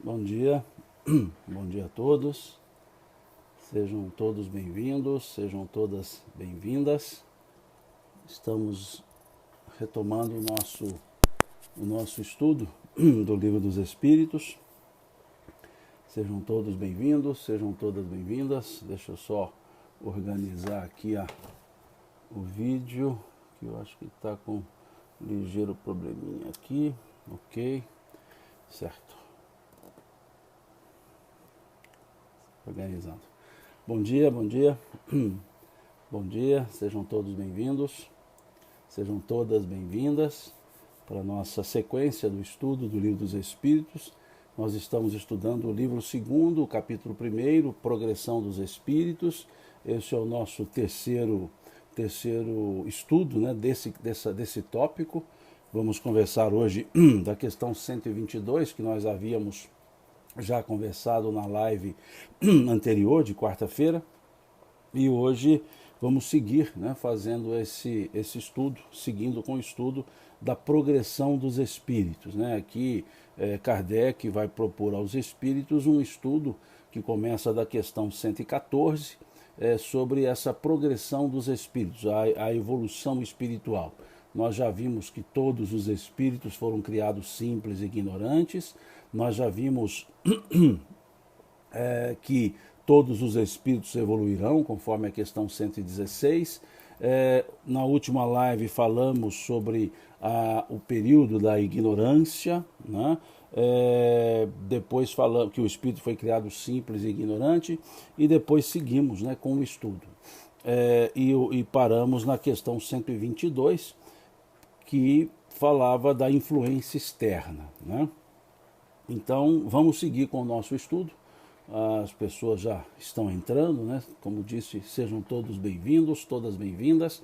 Bom dia, bom dia a todos, sejam todos bem-vindos, sejam todas bem-vindas. Estamos retomando o nosso estudo do Livro dos Espíritos. Sejam todos bem-vindos, sejam todas bem-vindas. Deixa eu só organizar aqui o vídeo, que eu acho que está com um ligeiro probleminha aqui. Ok, certo. Organizando. Bom dia, bom dia. Bom dia, sejam todos bem-vindos, sejam todas bem-vindas para a nossa sequência do estudo do Livro dos Espíritos. Nós estamos estudando o livro 2º, o capítulo 1º, Progressão dos Espíritos. Esse é o nosso terceiro estudo, né, desse tópico. Vamos conversar hoje da questão 122, que nós havíamos já conversado na live anterior, de quarta-feira, e hoje vamos seguir, né, fazendo esse estudo, seguindo com o estudo da progressão dos espíritos, né? Aqui Kardec vai propor aos espíritos um estudo que começa da questão 114, sobre essa progressão dos espíritos, a evolução espiritual. Nós já vimos que todos os espíritos foram criados simples e ignorantes. Nós já vimos que todos os espíritos evoluirão, conforme a questão 116. Na última live falamos sobre o período da ignorância, né? Depois falamos que o espírito foi criado simples e ignorante, e depois seguimos, né, com o estudo. E paramos na questão 122, que falava da influência externa, né? Então, vamos seguir com o nosso estudo. As pessoas já estão entrando, né? Como disse, sejam todos bem-vindos, todas bem-vindas.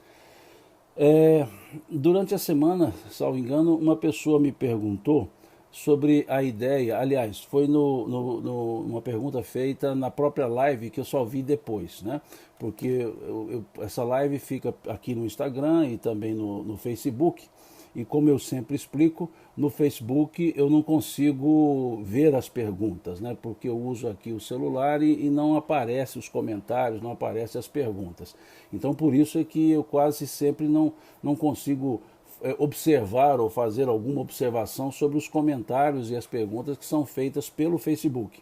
Durante a semana, salvo engano, uma pessoa me perguntou sobre a ideia, aliás, foi uma pergunta feita na própria live, que eu só vi depois, né? Porque essa live fica aqui no Instagram e também no Facebook. E como eu sempre explico, no Facebook eu não consigo ver as perguntas, né? Porque eu uso aqui o celular e não aparece os comentários, não aparecem as perguntas. Então por isso é que eu quase sempre não consigo observar ou fazer alguma observação sobre os comentários e as perguntas que são feitas pelo Facebook.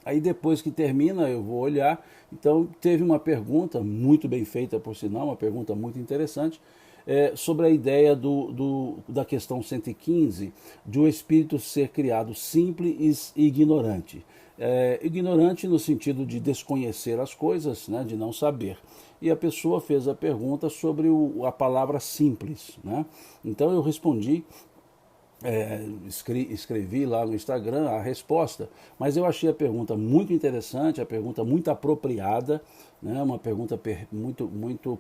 Aí depois que termina eu vou olhar. Então teve uma pergunta muito bem feita, por sinal, uma pergunta muito interessante, sobre a ideia da questão 115, de o espírito ser criado simples e ignorante. Ignorante no sentido de desconhecer as coisas, né, de não saber. E a pessoa fez a pergunta sobre a palavra simples, né? Então eu respondi, escrevi lá no Instagram a resposta, mas eu achei a pergunta muito interessante, a pergunta muito apropriada, né? Uma pergunta muito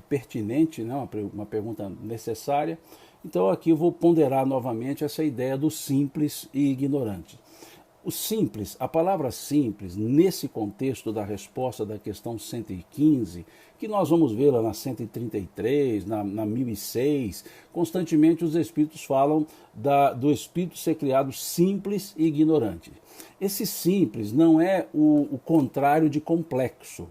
pertinente, né? Uma pergunta necessária. Então aqui eu vou ponderar novamente essa ideia do simples e ignorante. O simples, a palavra simples, nesse contexto da resposta da questão 115, que nós vamos ver lá na 133, na 1006, constantemente os espíritos falam do espírito ser criado simples e ignorante. Esse simples não é o contrário de complexo.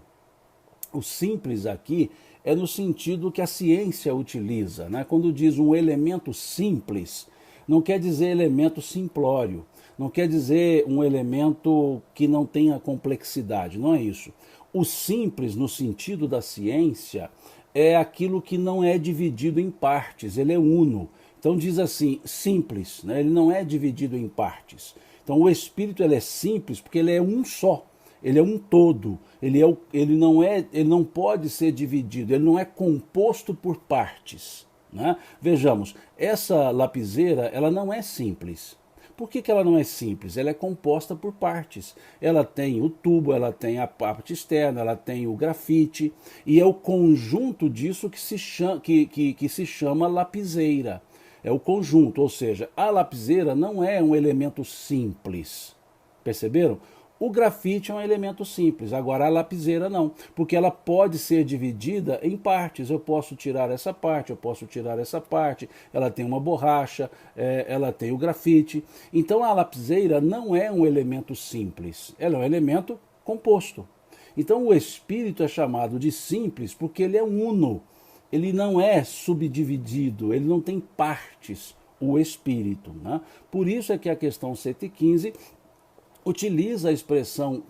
O simples aqui é no sentido que a ciência utiliza, né? Quando diz um elemento simples, não quer dizer elemento simplório, não quer dizer um elemento que não tenha complexidade, não é isso. O simples, no sentido da ciência, é aquilo que não é dividido em partes, ele é uno. Então diz assim, simples, né? Ele não é dividido em partes. Então o espírito ele é simples porque ele é um só. Ele é um todo, ele não pode ser dividido, ele não é composto por partes, né? Vejamos, essa lapiseira ela não é simples. Por que ela não é simples? Ela é composta por partes. Ela tem o tubo, ela tem a parte externa, ela tem o grafite, e é o conjunto disso que se chama lapiseira. É o conjunto, ou seja, a lapiseira não é um elemento simples. Perceberam? O grafite é um elemento simples, agora a lapiseira não, porque ela pode ser dividida em partes. Eu posso tirar essa parte, eu posso tirar essa parte, ela tem uma borracha, ela tem o grafite. Então a lapiseira não é um elemento simples, ela é um elemento composto. Então o espírito é chamado de simples porque ele é uno, ele não é subdividido, ele não tem partes, o espírito. Né? Por isso é que a questão 115 utiliza a expressão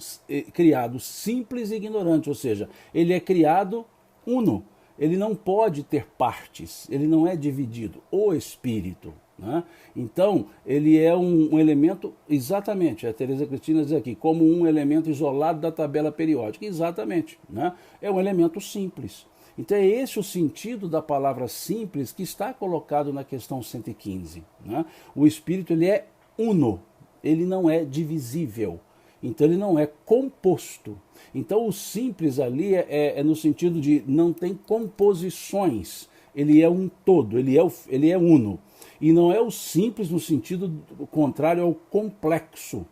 criado simples e ignorante, ou seja, ele é criado uno, ele não pode ter partes, ele não é dividido, o espírito. Né? Então, ele é um elemento, exatamente, a Teresa Cristina diz aqui, como um elemento isolado da tabela periódica, exatamente, né? É um elemento simples. Então é esse o sentido da palavra simples que está colocado na questão 115. Né? O espírito ele é uno, ele não é divisível, então ele não é composto. Então o simples ali é no sentido de não tem composições, ele é um todo, ele é uno. E não é o simples no sentido contrário ao complexo.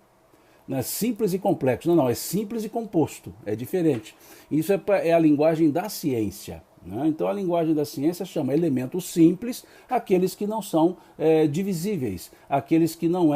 Não é simples e complexo, não, é simples e composto, é diferente. Isso é a linguagem da ciência. Né? Então a linguagem da ciência chama elementos simples aqueles que não são divisíveis, aqueles que não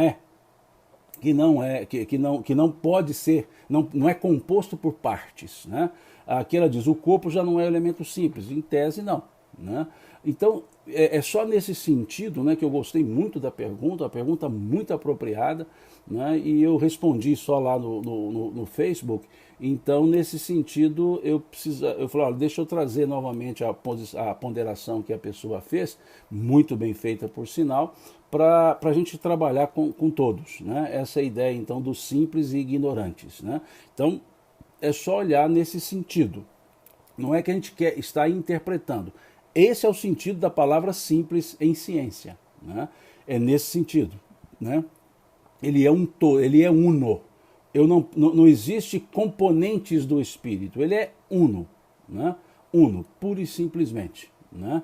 pode ser, não é composto por partes. Né? Aqui ela diz, o corpo já não é elemento simples, em tese não. Né? Então é só nesse sentido, né, que eu gostei muito da pergunta, uma pergunta muito apropriada, né, e eu respondi só lá no Facebook. Então nesse sentido eu falei, olha, deixa eu trazer novamente a ponderação que a pessoa fez, muito bem feita por sinal, para a gente trabalhar com todos. Né? Essa é a ideia então dos simples e ignorantes. Né? Então é só olhar nesse sentido. Não é que a gente está interpretando. Esse é o sentido da palavra simples em ciência. Né? É nesse sentido. Né? Ele é ele é uno. Não existe componentes do espírito. Ele é uno. Né? Uno, pura e simplesmente. Né?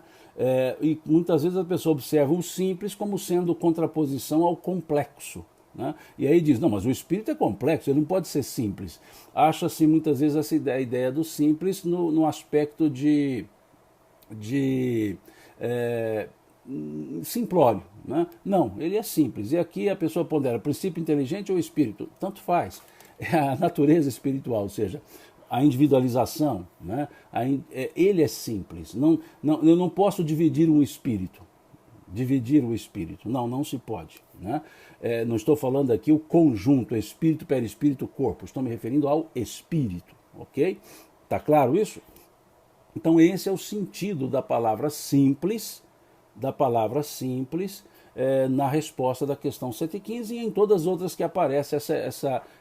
E muitas vezes a pessoa observa o simples como sendo contraposição ao complexo. Né? E aí diz, não, mas o espírito é complexo, ele não pode ser simples. Acha-se muitas vezes essa ideia do simples no aspecto de simplório. Né? Não, ele é simples. E aqui a pessoa pondera princípio inteligente ou espírito, tanto faz. É a natureza espiritual, ou seja, a individualização. Né? Ele é simples. Eu não posso dividir um espírito. Dividir o espírito. Não se pode. Né? Não estou falando aqui o conjunto, espírito, perispírito, corpo. Estou me referindo ao espírito. Ok? Tá claro isso? Então esse é o sentido da palavra simples, na resposta da questão 115 e em todas as outras que aparece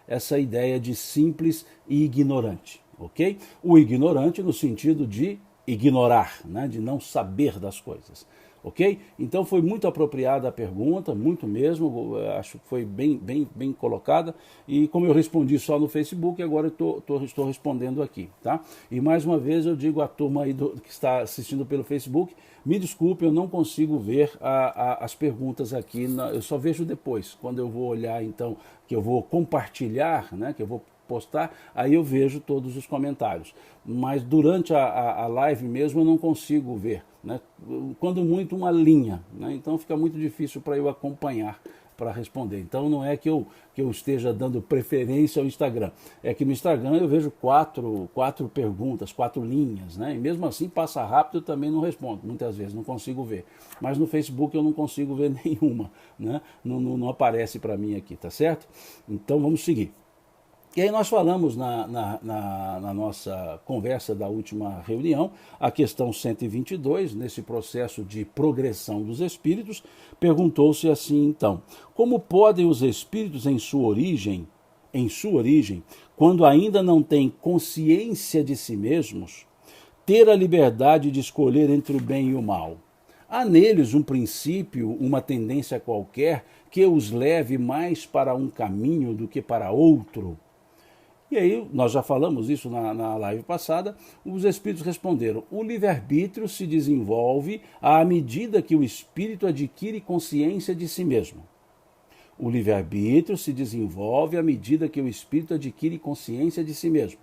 essa ideia de simples e ignorante. Ok? O ignorante no sentido de ignorar, né? De não saber das coisas. Ok? Então foi muito apropriada a pergunta, muito mesmo, acho que foi bem colocada, e como eu respondi só no Facebook, agora estou respondendo aqui, tá? E mais uma vez eu digo à turma aí que está assistindo pelo Facebook, me desculpe, eu não consigo ver as perguntas aqui, eu só vejo depois, quando eu vou olhar então, que eu vou compartilhar, né, que eu vou postar, aí eu vejo todos os comentários. Mas durante a live mesmo eu não consigo ver. Né? Quando muito uma linha. Né? Então fica muito difícil para eu acompanhar, para responder. Então não é que eu esteja dando preferência ao Instagram. É que no Instagram eu vejo quatro perguntas, 4 linhas. Né? E mesmo assim passa rápido, eu também não respondo. Muitas vezes não consigo ver. Mas no Facebook eu não consigo ver nenhuma. Né? Não aparece para mim aqui, tá certo? Então vamos seguir. E aí nós falamos na nossa conversa da última reunião, a questão 122, nesse processo de progressão dos espíritos, perguntou-se assim então, como podem os espíritos em sua origem, quando ainda não têm consciência de si mesmos, ter a liberdade de escolher entre o bem e o mal? Há neles um princípio, uma tendência qualquer que os leve mais para um caminho do que para outro? E aí, nós já falamos isso na live passada, os espíritos responderam, o livre-arbítrio se desenvolve à medida que o espírito adquire consciência de si mesmo. O livre-arbítrio se desenvolve à medida que o espírito adquire consciência de si mesmo.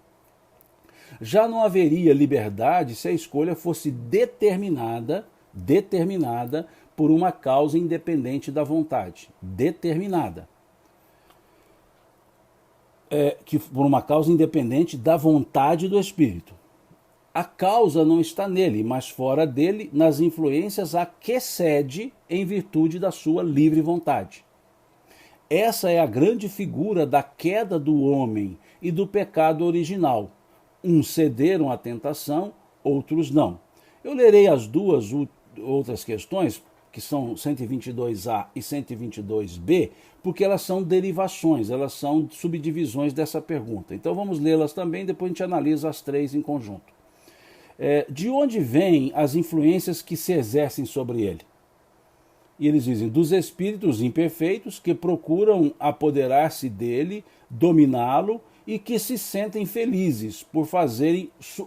Já não haveria liberdade se a escolha fosse determinada por uma causa independente da vontade. Determinada. Por uma causa independente da vontade do espírito. A causa não está nele, mas fora dele, nas influências a que cede em virtude da sua livre vontade. Essa é a grande figura da queda do homem e do pecado original. Uns cederam à tentação, outros não. Eu lerei as duas outras questões, que são 122A e 122B, porque elas são derivações, elas são subdivisões dessa pergunta. Então vamos lê-las também, depois a gente analisa as três em conjunto. De onde vêm as influências que se exercem sobre ele? E eles dizem, dos espíritos imperfeitos que procuram apoderar-se dele, dominá-lo, e que se sentem felizes por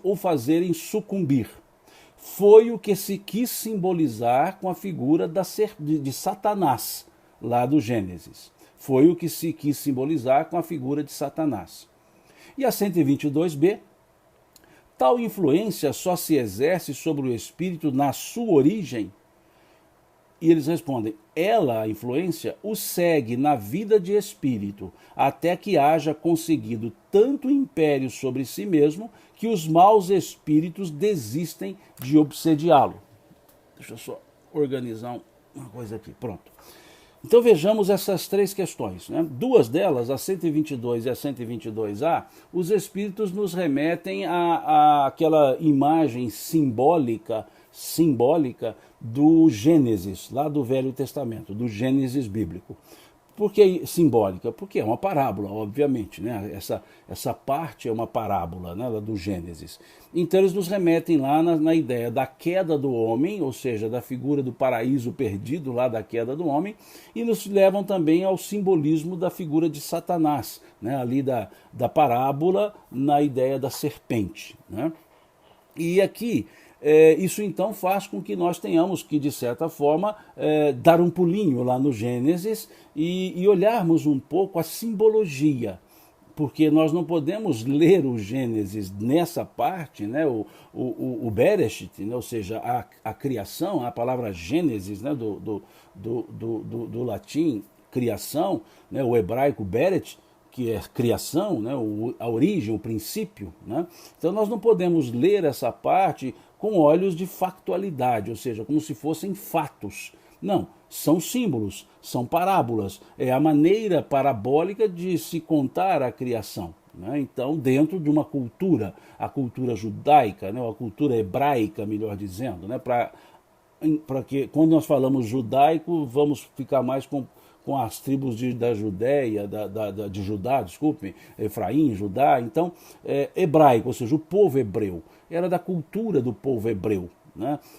o fazerem sucumbir. Foi o que se quis simbolizar com a figura de Satanás, lá do Gênesis. Foi o que se quis simbolizar com a figura de Satanás. E a 122b, tal influência só se exerce sobre o espírito na sua origem? E eles respondem, a influência, o segue na vida de espírito, até que haja conseguido tanto império sobre si mesmo, que os maus espíritos desistem de obsediá-lo. Deixa eu só organizar uma coisa aqui, pronto. Então vejamos essas três questões. Duas delas, a 122 e a 122A, os espíritos nos remetem àquela imagem simbólica do Gênesis, lá do Velho Testamento, do Gênesis bíblico. Por que simbólica? Porque é uma parábola, obviamente, essa parte é uma parábola, lá do Gênesis. Então eles nos remetem lá na ideia da queda do homem, ou seja, da figura do paraíso perdido, lá da queda do homem, e nos levam também ao simbolismo da figura de Satanás, ali da parábola, na ideia da serpente. E aqui, isso então faz com que nós tenhamos que, de certa forma, dar um pulinho lá no Gênesis e olharmos um pouco a simbologia, porque nós não podemos ler o Gênesis nessa parte, o Bereshit, ou seja, a criação, a palavra Gênesis, do latim, criação, o hebraico Beret, que é criação, a origem, o princípio. Então nós não podemos ler essa parte com olhos de factualidade, ou seja, como se fossem fatos. Não, são símbolos, são parábolas, é a maneira parabólica de se contar a criação. Então, dentro de uma cultura, a cultura judaica, a cultura hebraica, melhor dizendo, para que, quando nós falamos judaico, vamos ficar mais com as tribos da Judéia, de Judá, desculpem, Efraim, Judá, então, hebraico, ou seja, o povo hebreu, era da cultura do povo hebreu,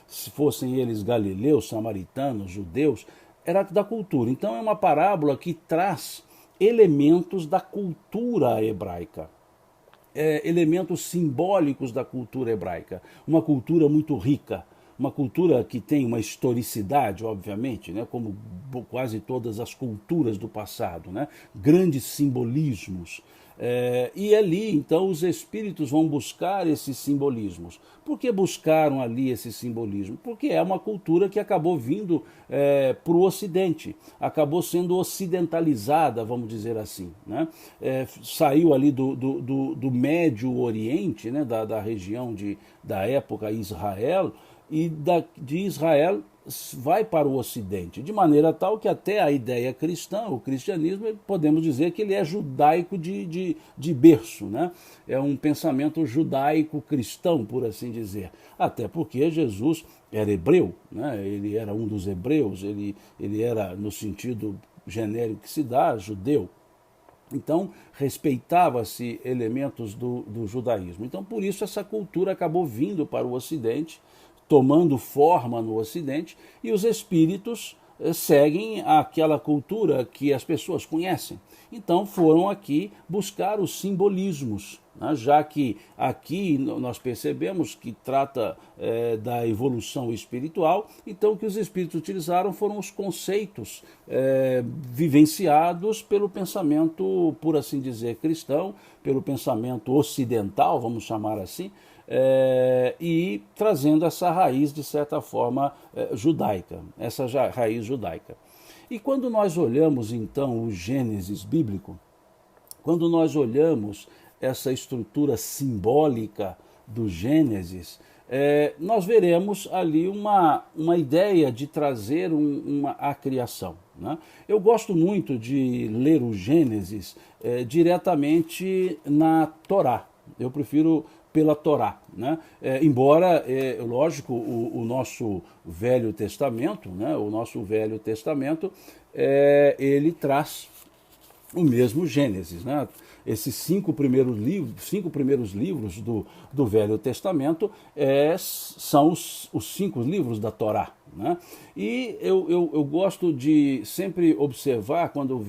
se fossem eles galileus, samaritanos, judeus, era da cultura. Então é uma parábola que traz elementos da cultura hebraica, elementos simbólicos da cultura hebraica, uma cultura muito rica, uma cultura que tem uma historicidade, obviamente, como quase todas as culturas do passado, grandes simbolismos. E ali, então, os espíritos vão buscar esses simbolismos. Por que buscaram ali esse simbolismo? Porque é uma cultura que acabou vindo para o Ocidente, acabou sendo ocidentalizada, vamos dizer assim. Saiu ali do Médio Oriente, da região da época Israel, e de Israel vai para o Ocidente, de maneira tal que até a ideia cristã, o cristianismo, podemos dizer que ele é judaico de berço, É um pensamento judaico-cristão, por assim dizer, até porque Jesus era hebreu, Ele era um dos hebreus, ele era, no sentido genérico que se dá, judeu. Então, respeitava-se elementos do judaísmo. Então, por isso, essa cultura acabou vindo para o Ocidente, tomando forma no Ocidente, e os espíritos seguem aquela cultura que as pessoas conhecem. Então foram aqui buscar os simbolismos, né? Já que aqui nós percebemos que trata da evolução espiritual, então o que os espíritos utilizaram foram os conceitos vivenciados pelo pensamento, por assim dizer, cristão, pelo pensamento ocidental, vamos chamar assim, e trazendo essa raiz, de certa forma, judaica, essa raiz judaica. E quando nós olhamos, então, o Gênesis bíblico, quando nós olhamos essa estrutura simbólica do Gênesis, nós veremos ali uma ideia de trazer a criação, né? Eu gosto muito de ler o Gênesis diretamente na Torá. Eu prefiro pela Torá, né? Embora, lógico, o nosso Velho Testamento, né? O nosso Velho Testamento, ele traz o mesmo Gênesis, né? Esses cinco primeiros livros do Velho Testamento são os 5 livros da Torá, né? E eu gosto de sempre observar, quando eu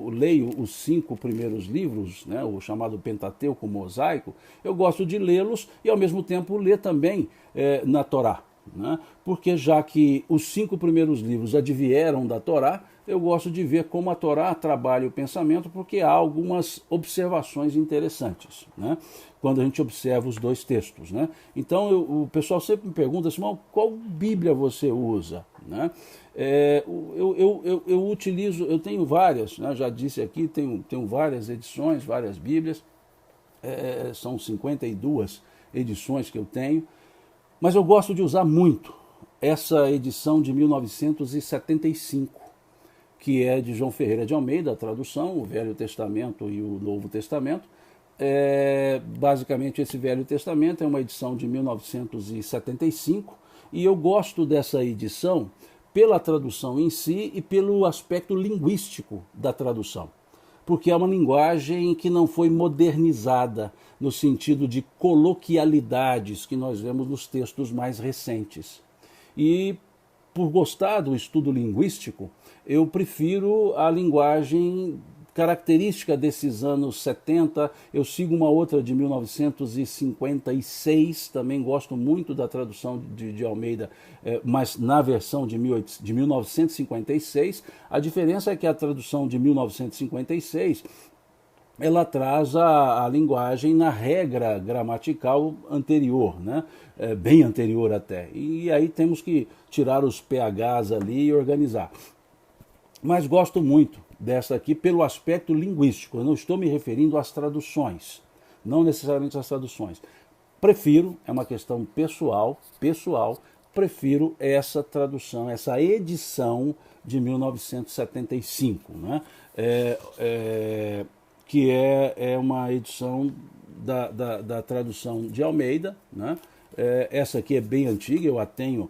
leio os 5 primeiros livros, né, o chamado Pentateuco Mosaico, eu gosto de lê-los e ao mesmo tempo ler também na Torá, né? Porque já que os 5 primeiros livros advieram da Torá, eu gosto de ver como a Torá trabalha o pensamento, porque há algumas observações interessantes, né, quando a gente observa os 2 textos, né? Então o pessoal sempre me pergunta assim, qual Bíblia você usa, né? Eu utilizo, eu tenho várias, né, já disse aqui, tenho várias edições, várias Bíblias, são 52 edições que eu tenho, mas eu gosto de usar muito essa edição de 1975, que é de João Ferreira de Almeida, a tradução, o Velho Testamento e o Novo Testamento. Basicamente, esse Velho Testamento é uma edição de 1975, e eu gosto dessa edição pela tradução em si e pelo aspecto linguístico da tradução, porque é uma linguagem que não foi modernizada no sentido de coloquialidades que nós vemos nos textos mais recentes. E, por gostar do estudo linguístico, eu prefiro a linguagem característica desses anos 70. Eu sigo uma outra de 1956, também gosto muito da tradução de Almeida, mas na versão de 1956. A diferença é que a tradução de 1956 ela traz a linguagem na regra gramatical anterior, né? Bem anterior até. E aí temos que tirar os PHs ali e organizar. Mas gosto muito dessa aqui pelo aspecto linguístico. Eu não estou me referindo às traduções, não necessariamente às traduções. Prefiro, é uma questão pessoal, prefiro essa tradução, essa edição de 1975, né? Que é uma edição da tradução de Almeida, né? Essa aqui é bem antiga, eu a tenho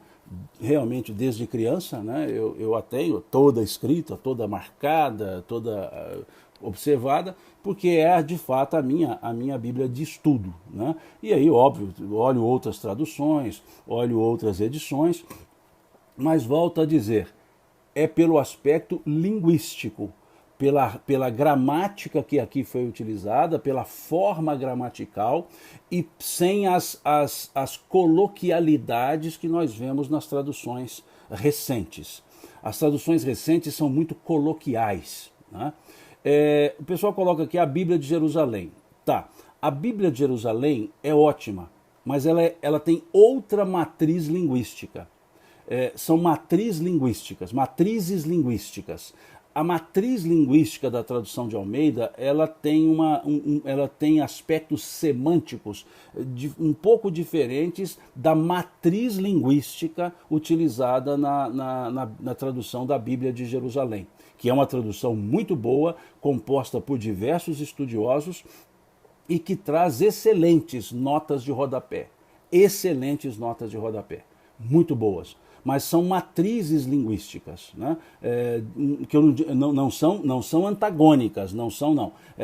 realmente desde criança, né? Eu a tenho toda escrita, toda marcada, toda observada, porque é de fato a minha Bíblia de estudo, né? E aí, óbvio, olho outras traduções, olho outras edições, mas volto a dizer, é pelo aspecto linguístico, pela gramática que aqui foi utilizada, pela forma gramatical e sem as coloquialidades que nós vemos nas traduções recentes. As traduções recentes são muito coloquiais, né? O pessoal coloca aqui a Bíblia de Jerusalém. Tá, a Bíblia de Jerusalém é ótima, mas ela tem outra matriz linguística. São matrizes linguísticas. A matriz linguística da tradução de Almeida, ela tem aspectos semânticos um pouco diferentes da matriz linguística utilizada na tradução da Bíblia de Jerusalém, que é uma tradução muito boa, composta por diversos estudiosos e que traz excelentes notas de rodapé. Muito boas. Mas são matrizes linguísticas, né? Que não são antagônicas,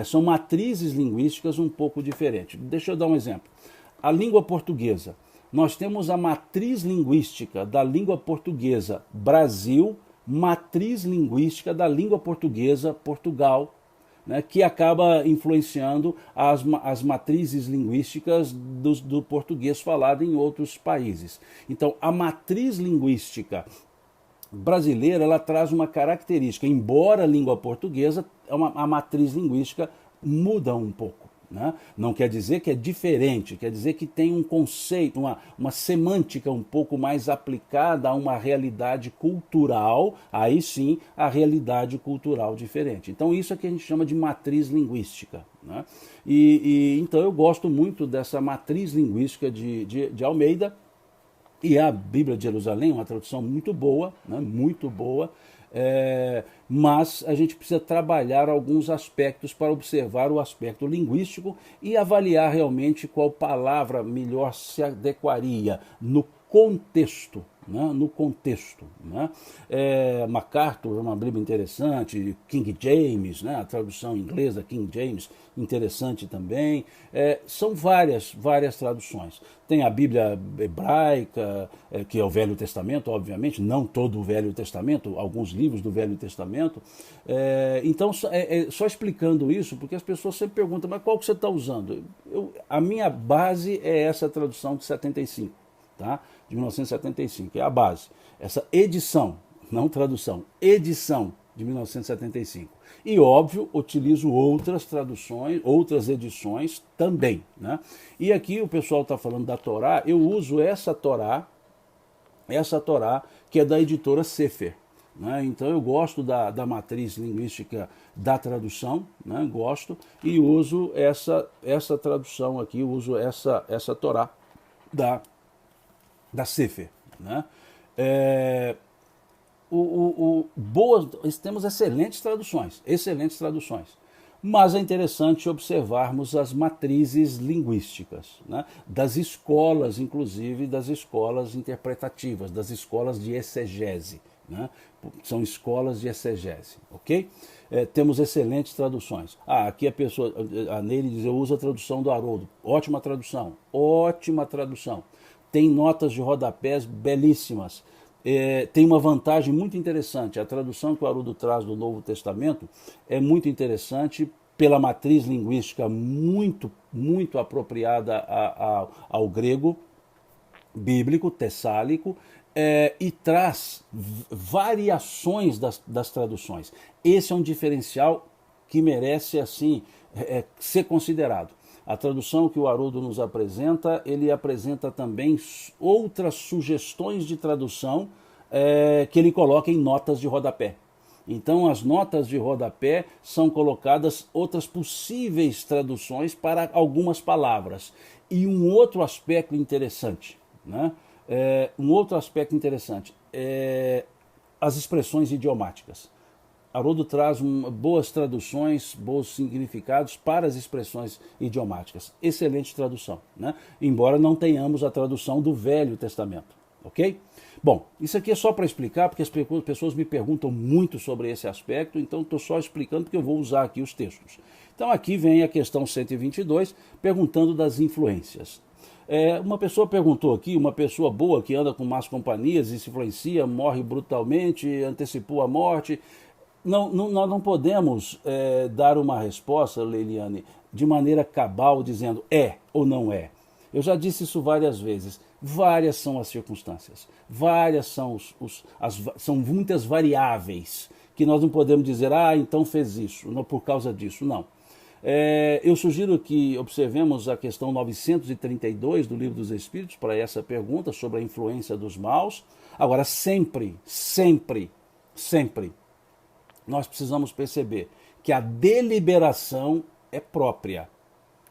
são matrizes linguísticas um pouco diferentes. Deixa eu dar um exemplo. A língua portuguesa. Nós temos a matriz linguística da língua portuguesa Brasil, matriz linguística da língua portuguesa Portugal. né, que acaba influenciando as matrizes linguísticas do português falado em outros países. Então, a matriz linguística brasileira, ela traz uma característica, embora a língua portuguesa, a matriz linguística muda um pouco. Né? Não quer dizer que é diferente, quer dizer que tem um conceito, uma semântica um pouco mais aplicada a uma realidade cultural, aí sim a realidade cultural diferente. Então isso é que a gente chama de matriz linguística. Né? Então eu gosto muito dessa matriz linguística de Almeida, e a Bíblia de Jerusalém, uma tradução muito boa, né? Muito boa. Mas a gente precisa trabalhar alguns aspectos para observar o aspecto linguístico e avaliar realmente qual palavra melhor se adequaria no contexto. Né? No contexto. Né? MacArthur é uma Bíblia interessante, King James, né? A tradução inglesa King James, interessante também. São várias traduções. Tem a Bíblia hebraica, que é o Velho Testamento, obviamente, não todo o Velho Testamento, alguns livros do Velho Testamento. Então, só explicando isso, porque as pessoas sempre perguntam, mas qual que você está usando? A minha base é essa tradução de 75. Tá? De 1975, é a base. Essa edição, não tradução, edição de 1975. E, óbvio, utilizo outras traduções, outras edições também. Né? E aqui o pessoal está falando da Torá, eu uso essa Torá que é da editora Sefer. Né? Então eu gosto da matriz linguística da tradução, né? Gosto, e uso essa tradução aqui, uso essa Torá da Sefer. Né? Temos excelentes traduções, mas é interessante observarmos as matrizes linguísticas, né? Das escolas, inclusive das escolas interpretativas, das escolas de exegese. Né? São escolas de exegese, ok? Temos excelentes traduções. Aqui a Nery diz, eu uso a tradução do Haroldo. Ótima tradução. Tem notas de rodapés belíssimas. Tem uma vantagem muito interessante. A tradução que o Haroldo traz do Novo Testamento é muito interessante pela matriz linguística muito, muito apropriada ao grego bíblico, tessálico, e traz variações das traduções. Esse é um diferencial que merece assim ser considerado. A tradução que o Haroldo nos apresenta, ele apresenta também outras sugestões de tradução que ele coloca em notas de rodapé. Então, as notas de rodapé são colocadas outras possíveis traduções para algumas palavras. E um outro aspecto interessante, né? As expressões idiomáticas. Haroldo traz boas traduções, bons significados para as expressões idiomáticas. Excelente tradução, né? Embora não tenhamos a tradução do Velho Testamento, ok? Bom, isso aqui é só para explicar, porque as pessoas me perguntam muito sobre esse aspecto, então estou só explicando porque eu vou usar aqui os textos. Então aqui vem a questão 122, perguntando das influências. Uma pessoa perguntou aqui, uma pessoa boa que anda com más companhias e se influencia, morre brutalmente, antecipou a morte. Nós não podemos dar uma resposta, Leiliane, de maneira cabal, dizendo é ou não é. Eu já disse isso várias vezes. Várias são as circunstâncias, várias são muitas variáveis que nós não podemos dizer, então fez isso, não por causa disso, não. Eu sugiro que observemos a questão 932 do Livro dos Espíritos para essa pergunta sobre a influência dos maus. Agora, sempre, nós precisamos perceber que a deliberação é própria.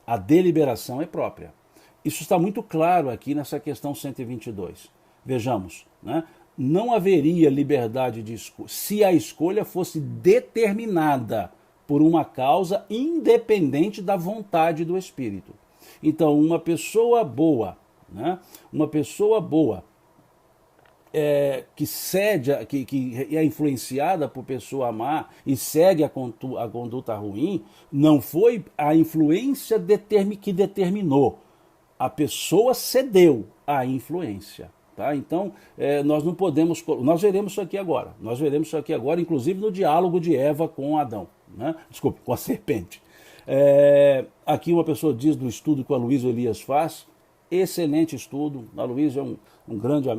A deliberação é própria. Isso está muito claro aqui nessa questão 122. Vejamos, né? Não haveria liberdade de escolha se a escolha fosse determinada por uma causa independente da vontade do espírito. Então, uma pessoa boa, né? Que é influenciada por pessoa má e segue a conduta ruim, não foi a influência que determinou. A pessoa cedeu à influência. Tá? Então, nós não podemos... Nós veremos isso aqui agora, inclusive no diálogo de Eva com Adão. né? Desculpe, com a serpente. Aqui uma pessoa diz do estudo que o Aloysio Elias faz, excelente estudo. O Aloysio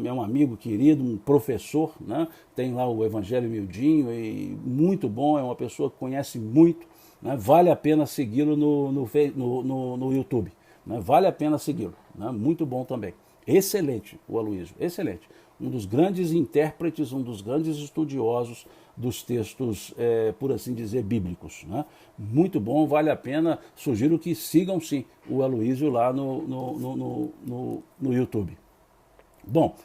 é um amigo querido, um professor, né? Tem lá o Evangelho Miudinho, e muito bom, é uma pessoa que conhece muito, né? Vale a pena segui-lo no YouTube, né? Vale a pena segui-lo, né? Muito bom também. Excelente o Aloysio, excelente. Um dos grandes intérpretes, um dos grandes estudiosos dos textos, por assim dizer, bíblicos, né? Muito bom, vale a pena. Sugiro que sigam sim o Aloysio lá no YouTube. Bom,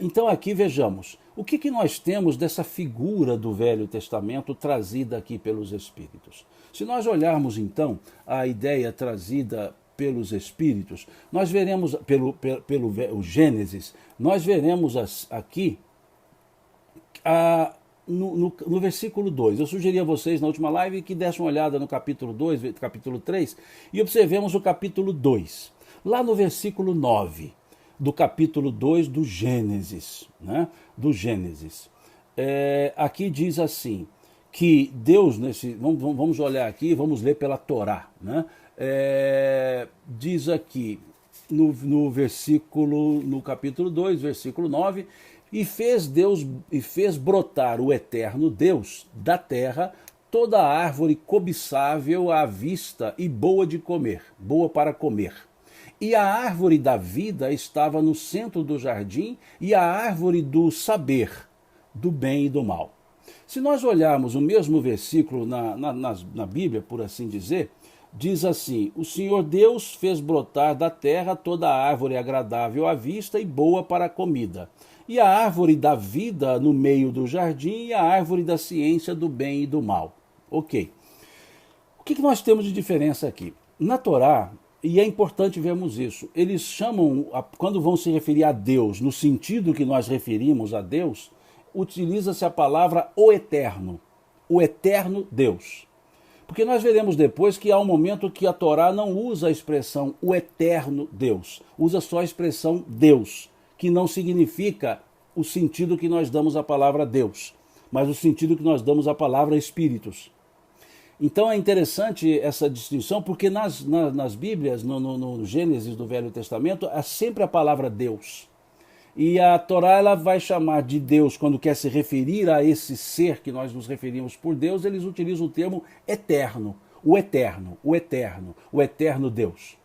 então aqui vejamos, o que nós temos dessa figura do Velho Testamento trazida aqui pelos Espíritos? Se nós olharmos então a ideia trazida pelos Espíritos, nós veremos, pelo Gênesis, nós veremos aqui, no versículo 2, eu sugeri a vocês na última live que dessem uma olhada no capítulo 2, capítulo 3, e observemos o capítulo 2. Lá no versículo 9 do capítulo 2 do Gênesis, né? Do Gênesis. Aqui diz assim, que Deus, vamos olhar aqui, vamos ler pela Torá, né? Diz aqui, no capítulo 2, versículo 9, e fez brotar o eterno Deus da terra toda árvore cobiçável à vista e boa de comer, boa para comer. E a árvore da vida estava no centro do jardim, e a árvore do saber, do bem e do mal. Se nós olharmos o mesmo versículo na Bíblia, por assim dizer, diz assim, o Senhor Deus fez brotar da terra toda a árvore agradável à vista e boa para a comida, e a árvore da vida no meio do jardim, e a árvore da ciência do bem e do mal. Ok. O que nós temos de diferença aqui? Na Torá, e é importante vermos isso, eles chamam, quando vão se referir a Deus, no sentido que nós referimos a Deus, utiliza-se a palavra o Eterno Deus. Porque nós veremos depois que há um momento que a Torá não usa a expressão o Eterno Deus, usa só a expressão Deus, que não significa o sentido que nós damos à palavra Deus, mas o sentido que nós damos à palavra Espíritos. Então é interessante essa distinção, porque nas Bíblias, no Gênesis do Velho Testamento, há sempre a palavra Deus. E a Torá ela vai chamar de Deus, quando quer se referir a esse ser que nós nos referimos por Deus, eles utilizam o termo eterno, o eterno, o eterno, o eterno Deus.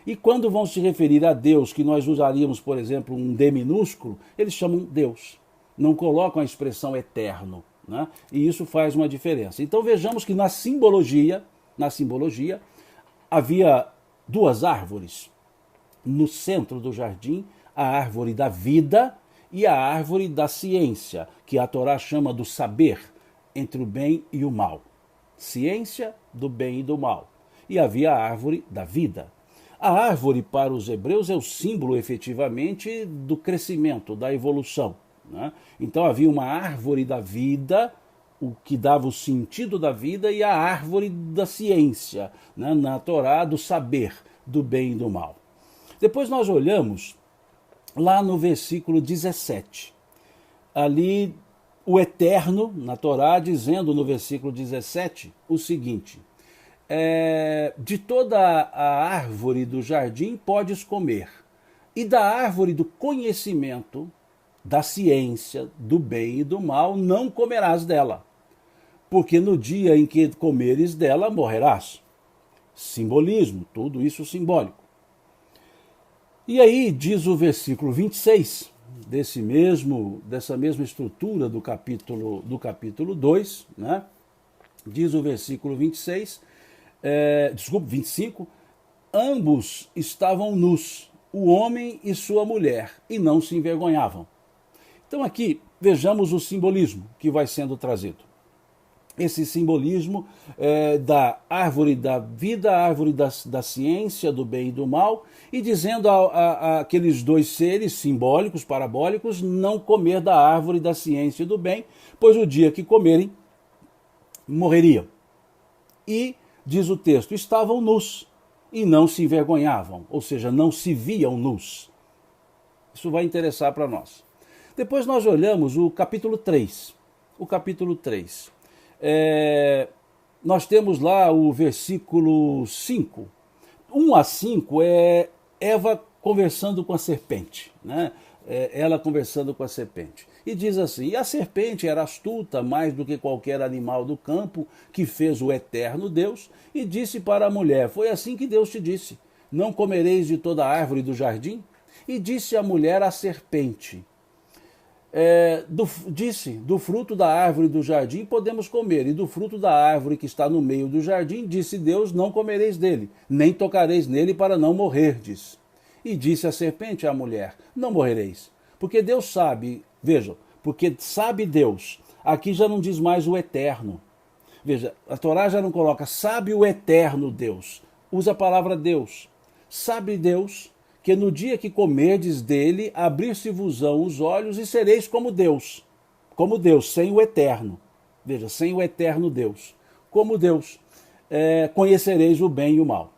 E quando vão se referir a Deus, que nós usaríamos, por exemplo, um D minúsculo, eles chamam Deus, não colocam a expressão eterno, né? E isso faz uma diferença. Então vejamos que na simbologia havia duas árvores no centro do jardim, a árvore da vida e a árvore da ciência, que a Torá chama do saber, entre o bem e o mal. Ciência do bem e do mal. E havia a árvore da vida. A árvore para os hebreus é o símbolo efetivamente do crescimento, da evolução, né? Então havia uma árvore da vida, o que dava o sentido da vida, e a árvore da ciência, né? Na Torá, do saber, do bem e do mal. Depois nós olhamos lá no versículo 17, ali o Eterno, na Torá, dizendo no versículo 17 o seguinte, de toda a árvore do jardim podes comer, e da árvore do conhecimento, da ciência, do bem e do mal, não comerás dela, porque no dia em que comeres dela, morrerás. Simbolismo, tudo isso simbólico. E aí diz o versículo 26, dessa mesma estrutura do capítulo 2, né? Diz o versículo 25, ambos estavam nus, o homem e sua mulher, e não se envergonhavam. Então aqui vejamos o simbolismo que vai sendo trazido. Esse simbolismo da árvore da vida, a árvore da ciência, do bem e do mal, e dizendo a aqueles dois seres simbólicos, parabólicos, não comer da árvore da ciência e do bem, pois o dia que comerem, morreriam. E, diz o texto, estavam nus e não se envergonhavam, ou seja, não se viam nus. Isso vai interessar para nós. Depois nós olhamos o capítulo 3. O capítulo 3. nós temos lá o versículo 5. 1 a 5 é Eva conversando com a serpente, né? Ela conversando com a serpente. E diz assim: e a serpente era astuta mais do que qualquer animal do campo que fez o eterno Deus, e disse para a mulher: foi assim que Deus te disse, não comereis de toda árvore do jardim? E disse a mulher à serpente: do fruto da árvore do jardim podemos comer, e do fruto da árvore que está no meio do jardim, disse Deus, não comereis dele, nem tocareis nele para não morrerdes. E disse a serpente à mulher: não morrereis, porque Deus sabe, vejam, porque sabe Deus, aqui já não diz mais o eterno. Veja, a Torá já não coloca sabe o eterno Deus, usa a palavra Deus. Sabe Deus que no dia que comerdes dele, abrir-se-vos-ão os olhos e sereis como Deus, sem o eterno. Veja, sem o eterno Deus. Como Deus, conhecereis o bem e o mal.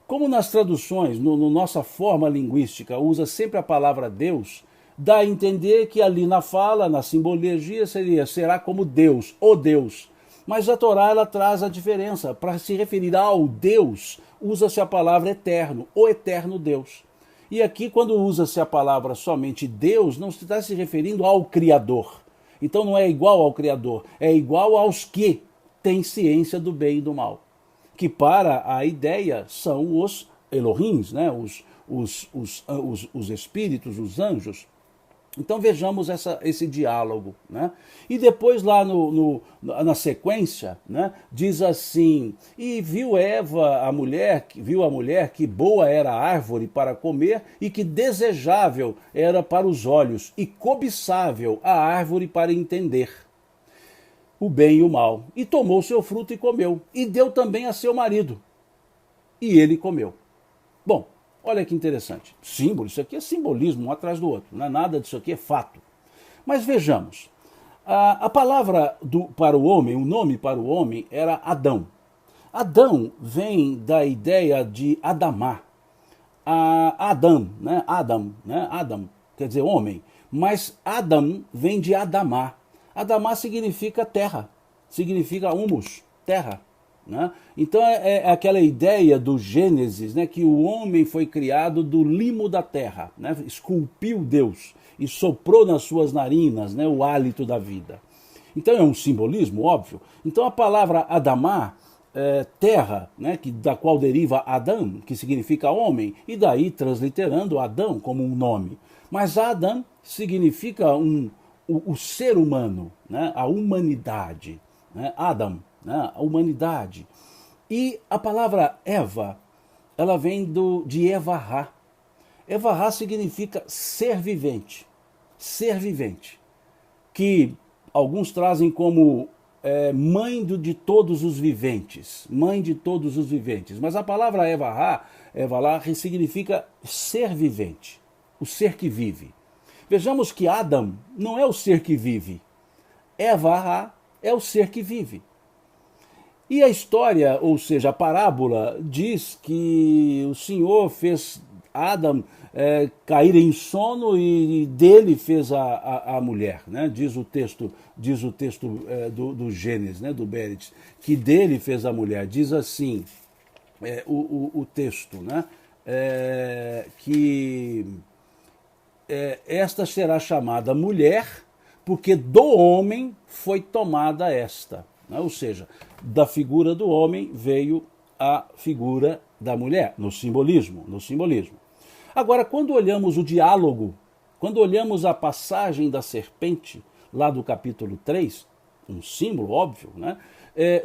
Como nas traduções, no nossa forma linguística, usa sempre a palavra Deus, dá a entender que ali na fala, na simbologia, será como Deus, o Deus. Mas a Torá ela traz a diferença. Para se referir ao Deus, usa-se a palavra eterno, o eterno Deus. E aqui, quando usa-se a palavra somente Deus, não se está se referindo ao Criador. Então não é igual ao Criador, é igual aos que têm ciência do bem e do mal. Que para a ideia são os Elohims, né? os espíritos, os anjos. Então vejamos esse diálogo, né? E depois lá na sequência, né, diz assim: e viu a mulher que boa era a árvore para comer e que desejável era para os olhos e cobiçável a árvore para entender o bem e o mal. E tomou seu fruto e comeu, e deu também a seu marido, e ele comeu. Bom, olha que interessante. Símbolo, isso aqui é simbolismo um atrás do outro. Não é nada disso aqui, é fato. Mas vejamos. A palavra para o homem, o nome para o homem era Adão. Adão vem da ideia de Adamá. Adam, né? Adam quer dizer homem. Mas Adam vem de Adamá. Adamá significa terra, significa humus, terra. Né? Então é aquela ideia do Gênesis, né, que o homem foi criado do limo da terra, né, esculpiu Deus e soprou nas suas narinas, né, o hálito da vida. Então é um simbolismo óbvio. Então a palavra Adamá, terra, né, da qual deriva Adão, que significa homem, e daí transliterando Adão como um nome. Mas Adão significa o ser humano, né, a humanidade, né, Adam, né, a humanidade. E a palavra Eva, ela vem de Evará. Evará significa ser vivente, que alguns trazem como mãe de todos os viventes, mas a palavra Evará significa ser vivente, o ser que vive. Vejamos que Adam não é o ser que vive, Evará é o ser que vive. E a história, ou seja, a parábola, diz que o Senhor fez Adão cair em sono e dele fez a mulher, né? Diz o texto do Gênesis, né? Do Bereshit, que dele fez a mulher. Diz assim o texto, né? Que esta será chamada mulher, porque do homem foi tomada esta. Né? Ou seja, da figura do homem veio a figura da mulher, no simbolismo. Agora, quando olhamos o diálogo, quando olhamos a passagem da serpente, lá do capítulo 3, um símbolo óbvio, né?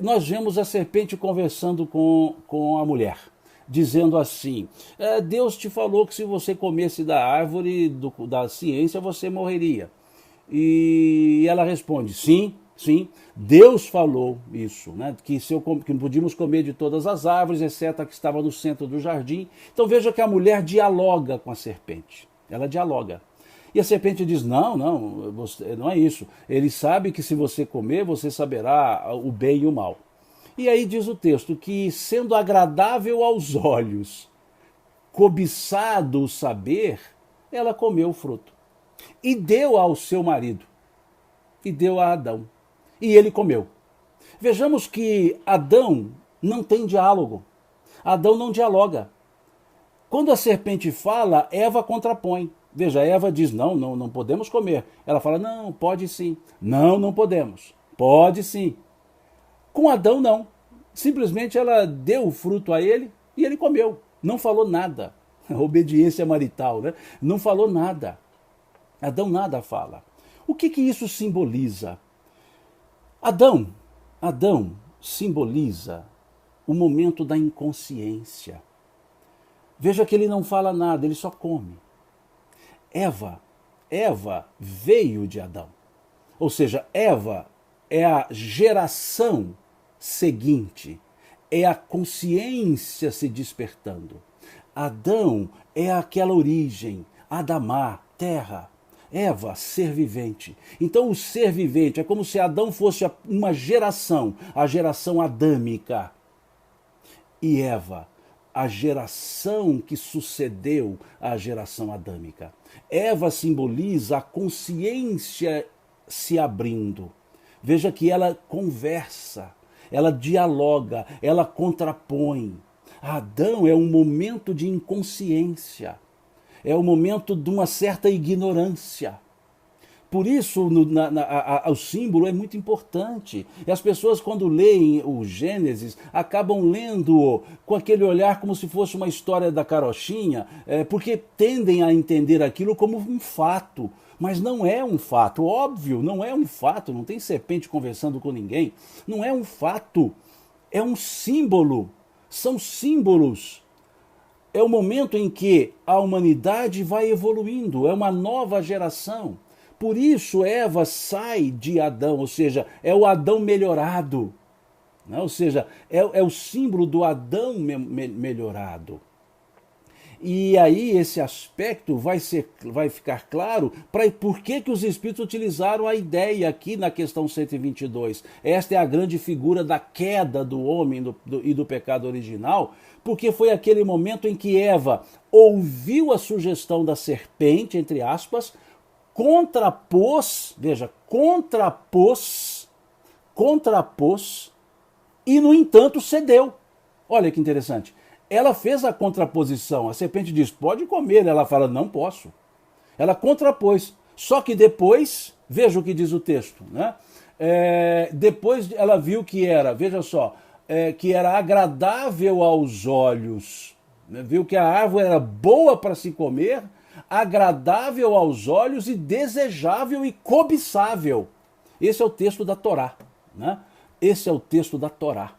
Nós vemos a serpente conversando com a mulher, dizendo assim: Deus te falou que se você comesse da árvore da ciência, você morreria. E ela responde: sim, Deus falou isso, né? Que não podíamos comer de todas as árvores, exceto a que estava no centro do jardim. Então veja que a mulher dialoga com a serpente. Ela dialoga. E a serpente diz: não é isso. Ele sabe que se você comer, você saberá o bem e o mal. E aí diz o texto que, sendo agradável aos olhos, cobiçado o saber, ela comeu o fruto. E deu ao seu marido. E deu a Adão. E ele comeu. Vejamos que Adão não tem diálogo. Adão não dialoga. Quando a serpente fala, Eva contrapõe. Veja, Eva diz, não podemos comer. Ela fala, não, pode sim. Não, não podemos. Pode sim. Com Adão, não. Simplesmente ela deu o fruto a ele e ele comeu. Não falou nada. Obediência marital, né? Não falou nada. Adão nada fala. O que isso simboliza? Adão simboliza o momento da inconsciência. Veja que ele não fala nada, ele só come. Eva veio de Adão. Ou seja, Eva é a geração seguinte, é a consciência se despertando. Adão é aquela origem, Adamá, terra. Eva, ser vivente. Então o ser vivente é como se Adão fosse uma geração, a geração adâmica. E Eva, a geração que sucedeu à geração adâmica. Eva simboliza a consciência se abrindo. Veja que ela conversa, ela dialoga, ela contrapõe. Adão é um momento de inconsciência, é o momento de uma certa ignorância. Por isso, o símbolo é muito importante. E as pessoas, quando leem o Gênesis, acabam lendo com aquele olhar como se fosse uma história da carochinha, porque tendem a entender aquilo como um fato. Mas não é um fato, óbvio, não é um fato, não tem serpente conversando com ninguém. Não é um fato, é um símbolo, são símbolos. É o momento em que a humanidade vai evoluindo, é uma nova geração. Por isso Eva sai de Adão, ou seja, é o Adão melhorado. Né? Ou seja, é o símbolo do Adão melhorado. E aí esse aspecto vai ficar claro por que os Espíritos utilizaram a ideia aqui na questão 122. Esta é a grande figura da queda do homem e do pecado original, porque foi aquele momento em que Eva ouviu a sugestão da serpente, entre aspas, contrapôs e, no entanto, cedeu. Olha que interessante. Ela fez a contraposição. A serpente diz, pode comer. Ela fala, não posso. Ela contrapôs. Só que depois, veja o que diz o texto, né? Depois ela viu que era, veja só, que era agradável aos olhos. Né? Viu que a árvore era boa para se comer, agradável aos olhos e desejável e cobiçável. Esse é o texto da Torá, né? Esse é o texto da Torá.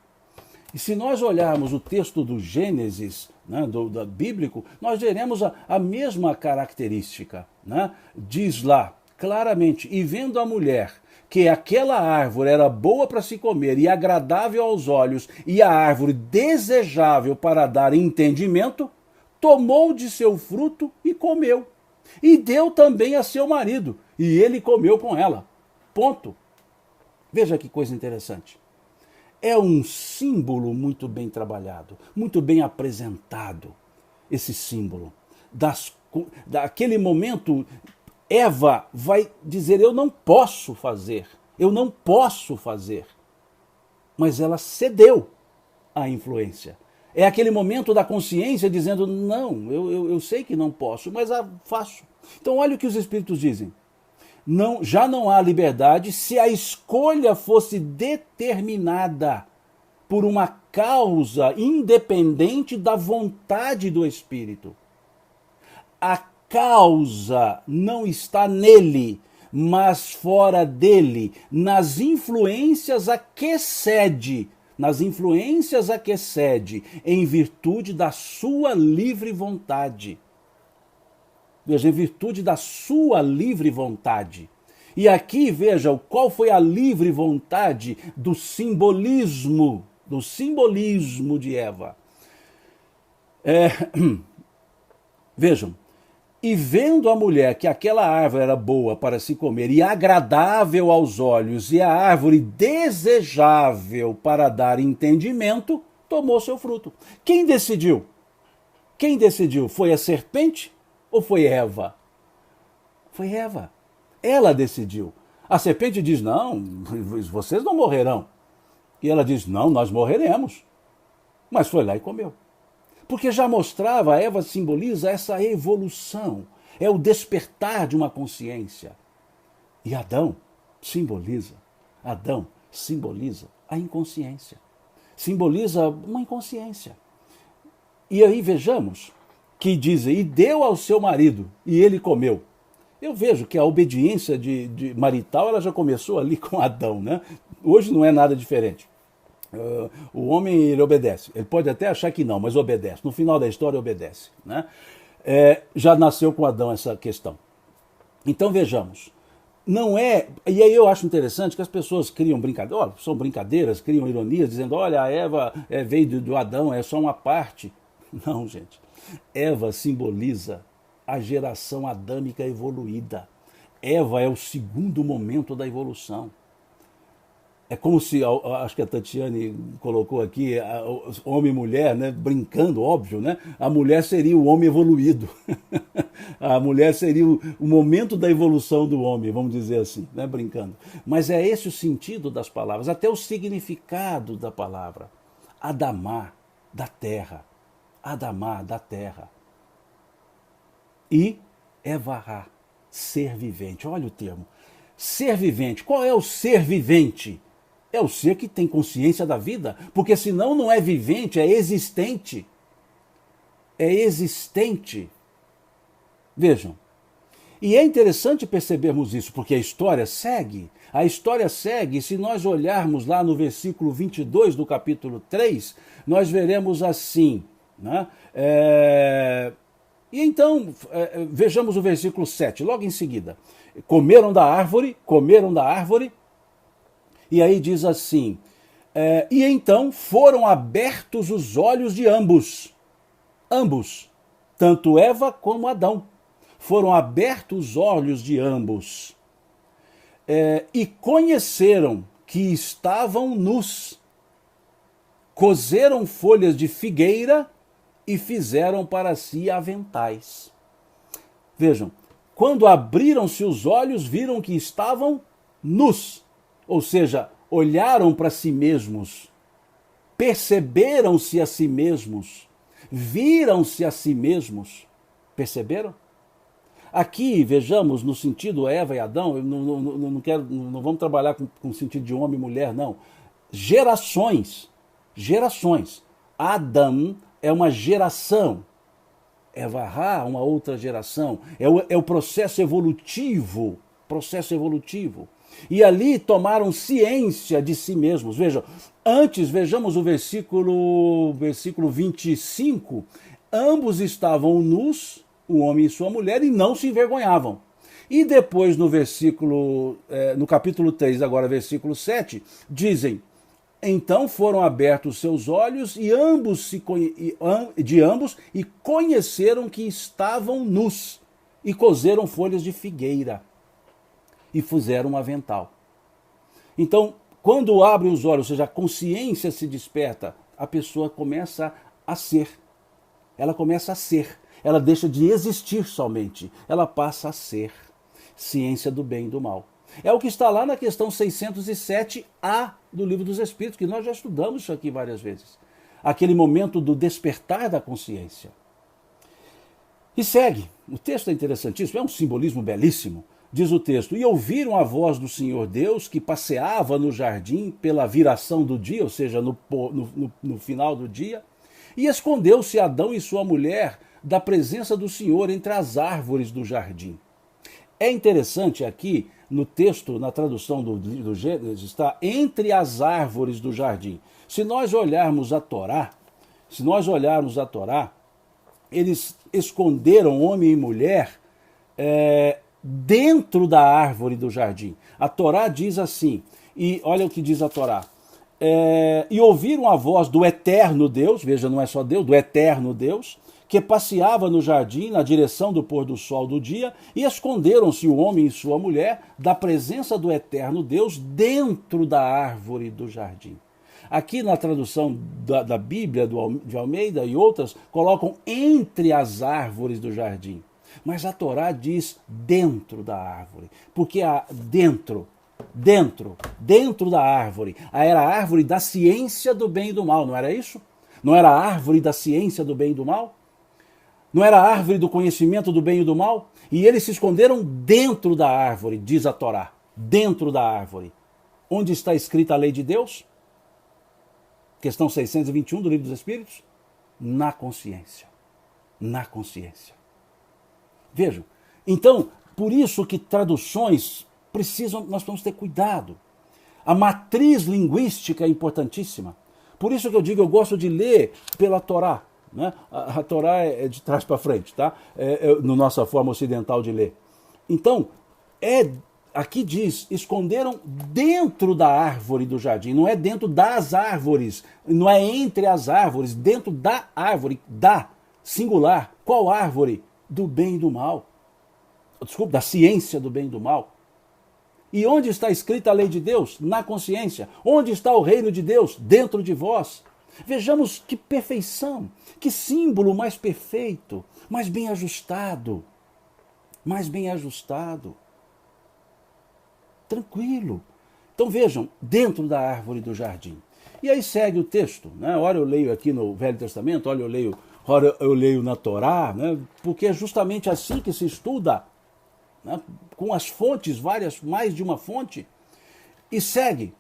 E se nós olharmos o texto do Gênesis, né, do bíblico, nós veremos a mesma característica. Né? Diz lá claramente, e vendo a mulher que aquela árvore era boa para se comer e agradável aos olhos, e a árvore desejável para dar entendimento, tomou de seu fruto e comeu. E deu também a seu marido, e ele comeu com ela. Ponto. Veja que coisa interessante. É um símbolo muito bem trabalhado, muito bem apresentado, esse símbolo. Daquele momento, Eva vai dizer, eu não posso fazer. Mas ela cedeu à influência. É aquele momento da consciência dizendo, não, eu sei que não posso, mas faço. Então olha o que os Espíritos dizem. Já não há liberdade se a escolha fosse determinada por uma causa independente da vontade do Espírito. A causa não está nele, mas fora dele, nas influências a que cede, em virtude da sua livre vontade. Veja, em virtude da sua livre vontade. E aqui, veja, qual foi a livre vontade do simbolismo de Eva. Vejam, e vendo a mulher que aquela árvore era boa para se comer e agradável aos olhos, e a árvore desejável para dar entendimento, tomou seu fruto. Quem decidiu? Foi a serpente? Ou foi Eva? Foi Eva. Ela decidiu. A serpente diz, não, vocês não morrerão. E ela diz, não, nós morreremos. Mas foi lá e comeu. Porque já mostrava, a Eva simboliza essa evolução, é o despertar de uma consciência. E Adão simboliza a inconsciência, simboliza uma inconsciência. E aí vejamos que dizem, e deu ao seu marido, e ele comeu. Eu vejo que a obediência de marital ela já começou ali com Adão, né? Hoje não é nada diferente. O homem ele obedece. Ele pode até achar que não, mas obedece. No final da história obedece, né? Já nasceu com Adão essa questão. Então vejamos. Não é. E aí eu acho interessante que as pessoas criam brincadeiras, olha, são brincadeiras, criam ironias, dizendo, olha, a Eva veio do Adão, é só uma parte. Não, gente. Eva simboliza a geração adâmica evoluída. Eva é o segundo momento da evolução. É como se, acho que a Tatiane colocou aqui, homem e mulher, né, brincando, óbvio, né? A mulher seria o homem evoluído. A mulher seria o momento da evolução do homem, vamos dizer assim, né, brincando. Mas é esse o sentido das palavras, até o significado da palavra. Adamá, da terra. Adamá, da terra. E Evará, ser vivente. Olha o termo. Ser vivente. Qual é o ser vivente? É o ser que tem consciência da vida, porque senão não é vivente, é existente. É existente. Vejam. E é interessante percebermos isso, porque a história segue. A história segue, e se nós olharmos lá no versículo 22 do capítulo 3, nós veremos assim, né? E então, vejamos o versículo 7, logo em seguida. Comeram da árvore, e aí diz assim, e então foram abertos os olhos de ambos, tanto Eva como Adão, foram abertos os olhos de ambos, e conheceram que estavam nus, coseram folhas de figueira e fizeram para si aventais. Vejam, quando abriram-se os olhos, viram que estavam nus. Ou seja, olharam para si mesmos, perceberam-se a si mesmos, viram-se a si mesmos. Perceberam? Aqui, vejamos, no sentido Eva e Adão, não vamos trabalhar com o sentido de homem e mulher, não. Gerações. Adão é uma geração. Evará, uma outra geração. É o processo evolutivo. E ali tomaram ciência de si mesmos. Vejam, antes, vejamos o versículo 25. Ambos estavam nus, o homem e sua mulher, e não se envergonhavam. E depois no capítulo 3, agora versículo 7, dizem, então foram abertos seus olhos de ambos e conheceram que estavam nus e coseram folhas de figueira e fizeram um avental. Então, quando abre os olhos, ou seja, a consciência se desperta, a pessoa começa a ser. Ela começa a ser. Ela deixa de existir somente. Ela passa a ser. Ciência do bem e do mal. É o que está lá na questão 607A do Livro dos Espíritos, que nós já estudamos isso aqui várias vezes. Aquele momento do despertar da consciência. E segue. O texto é interessantíssimo, é um simbolismo belíssimo. Diz o texto, e ouviram a voz do Senhor Deus que passeava no jardim pela viração do dia, ou seja, no final do dia, e escondeu-se Adão e sua mulher da presença do Senhor entre as árvores do jardim. É interessante aqui, no texto, na tradução do Gênesis, está entre as árvores do jardim. Se nós olharmos a Torá, eles esconderam homem e mulher dentro da árvore do jardim. A Torá diz assim, e olha o que diz a Torá, e ouviram a voz do eterno Deus, veja, não é só Deus, do eterno Deus, que passeava no jardim na direção do pôr do sol do dia, e esconderam-se o homem e sua mulher da presença do eterno Deus dentro da árvore do jardim. Aqui na tradução da Bíblia de Almeida e outras, colocam entre as árvores do jardim. Mas a Torá diz dentro da árvore, porque dentro Dentro da árvore. Era a árvore da ciência do bem e do mal, não era isso? Não era a árvore da ciência do bem e do mal? Não era a árvore do conhecimento do bem e do mal? E eles se esconderam dentro da árvore, diz a Torá. Dentro da árvore. Onde está escrita a lei de Deus? Questão 621 do Livro dos Espíritos. Na consciência. Na consciência. Vejam. Então, por isso que traduções nós vamos ter cuidado. A matriz linguística é importantíssima. Por isso que eu digo, eu gosto de ler pela Torá. Né? A Torá é de trás para frente, tá? Na nossa forma ocidental de ler. Então, aqui diz, esconderam dentro da árvore do jardim, não é dentro das árvores, não é entre as árvores, dentro da árvore, singular. Qual árvore? Do bem e do mal. Desculpa, da ciência do bem e do mal. E onde está escrita a lei de Deus? Na consciência. Onde está o reino de Deus? Dentro de vós. Vejamos que perfeição, que símbolo mais perfeito, mais bem ajustado. Mais bem ajustado. Tranquilo. Então vejam, dentro da árvore do jardim. E aí segue o texto. Né? Ora eu leio aqui no Velho Testamento, ora eu leio na Torá, né? Porque é justamente assim que se estuda. Né? Com as fontes, mais de uma fonte, e segue.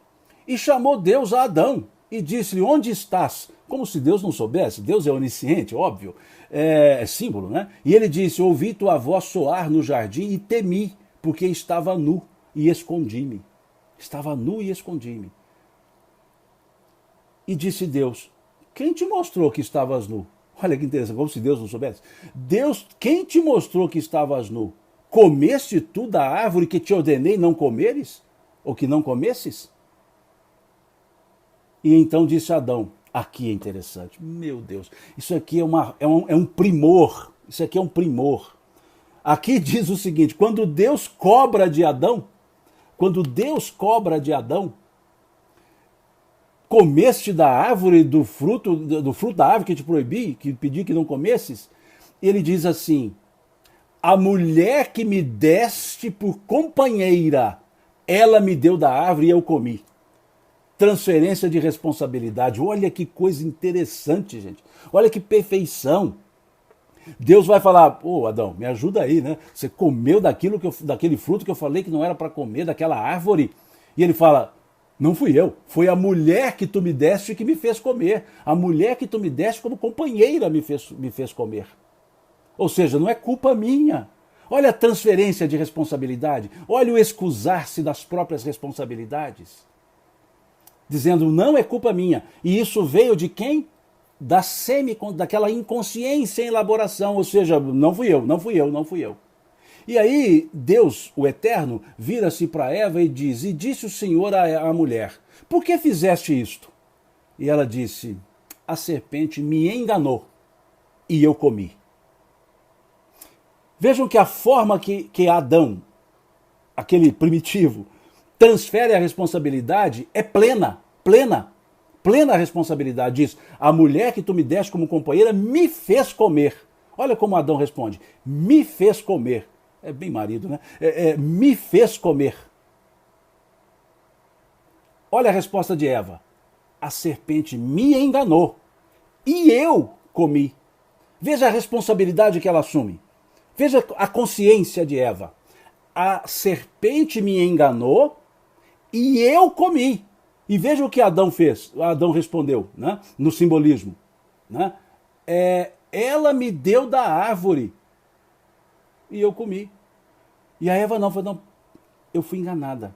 E chamou Deus a Adão, e disse-lhe, onde estás? Como se Deus não soubesse, Deus é onisciente, óbvio, é símbolo, né? E ele disse, ouvi tua voz soar no jardim e temi, porque estava nu e escondi-me. Estava nu e escondi-me. E disse Deus, quem te mostrou que estavas nu? Olha que interessante, como se Deus não soubesse. Deus, quem te mostrou que estavas nu? Comeste tu da árvore que te ordenei não comeres? Ou que não comesses? E então disse Adão, aqui é interessante, meu Deus, isso aqui é um primor, isso aqui é um primor. Aqui diz o seguinte, quando Deus cobra de Adão, comeste da árvore, do fruto da árvore que te proibi, que pedi que não comesses, ele diz assim, a mulher que me deste por companheira, ela me deu da árvore e eu comi. Transferência de responsabilidade. Olha que coisa interessante, gente. Olha que perfeição. Deus vai falar, Adão, me ajuda aí, né? Você comeu daquele fruto que eu falei que não era para comer, daquela árvore. E ele fala, não fui eu, foi a mulher que tu me deste que me fez comer. A mulher que tu me deste como companheira me fez comer. Ou seja, não é culpa minha. Olha a transferência de responsabilidade. Olha o excusar-se das próprias responsabilidades. Dizendo, não é culpa minha. E isso veio de quem? Daquela inconsciência em elaboração. Ou seja, não fui eu. E aí, Deus, o Eterno, vira-se para Eva e diz, e disse o Senhor à mulher, por que fizeste isto? E ela disse, a serpente me enganou e eu comi. Vejam que a forma que Adão, aquele primitivo, transfere a responsabilidade é plena responsabilidade. Diz, a mulher que tu me deste como companheira me fez comer. Olha como Adão responde, me fez comer. É bem marido, né? Me fez comer. Olha a resposta de Eva, a serpente me enganou e eu comi. Veja a responsabilidade que ela assume. Veja a consciência de Eva. A serpente me enganou e eu comi. E veja o que Adão fez. Adão respondeu, né? No simbolismo. Né? Ela me deu da árvore e eu comi. E a Eva não, falou, não, eu fui enganada.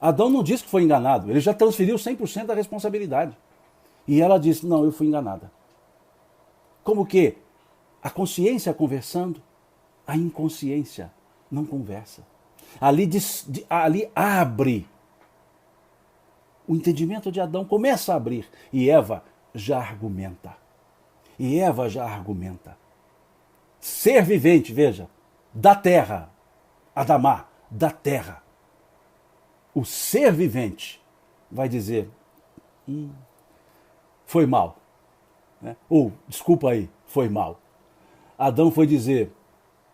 Adão não disse que foi enganado, ele já transferiu 100% da responsabilidade. E ela disse, não, eu fui enganada. Como que? A consciência conversando, a inconsciência não conversa. Ali abre. O entendimento de Adão começa a abrir. E Eva já argumenta. Ser vivente, veja, da terra, Adamá, da terra. O ser vivente vai dizer, foi mal. Né? Ou, desculpa aí, foi mal. Adão foi dizer,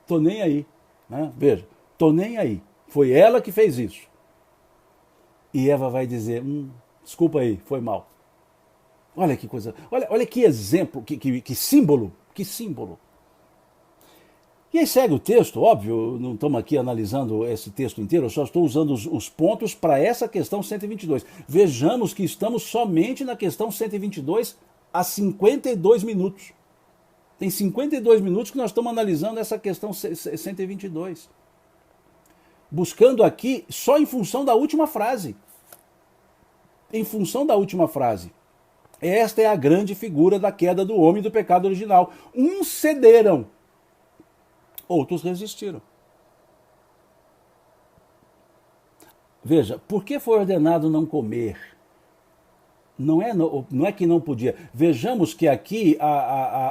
tô nem aí. Né? Veja, tô nem aí. Foi ela que fez isso. E Eva vai dizer, desculpa aí, foi mal. Olha que coisa, olha que exemplo, que símbolo, que símbolo. E aí segue o texto, óbvio, não estamos aqui analisando esse texto inteiro, eu só estou usando os pontos para essa questão 122. Vejamos que estamos somente na questão 122 há 52 minutos. Tem 52 minutos que nós estamos analisando essa questão 122. Buscando aqui só em função da última frase. Em função da última frase. Esta é a grande figura da queda do homem e do pecado original. Uns cederam, outros resistiram. Veja, por que foi ordenado não comer? Não é que não podia. Vejamos que aqui,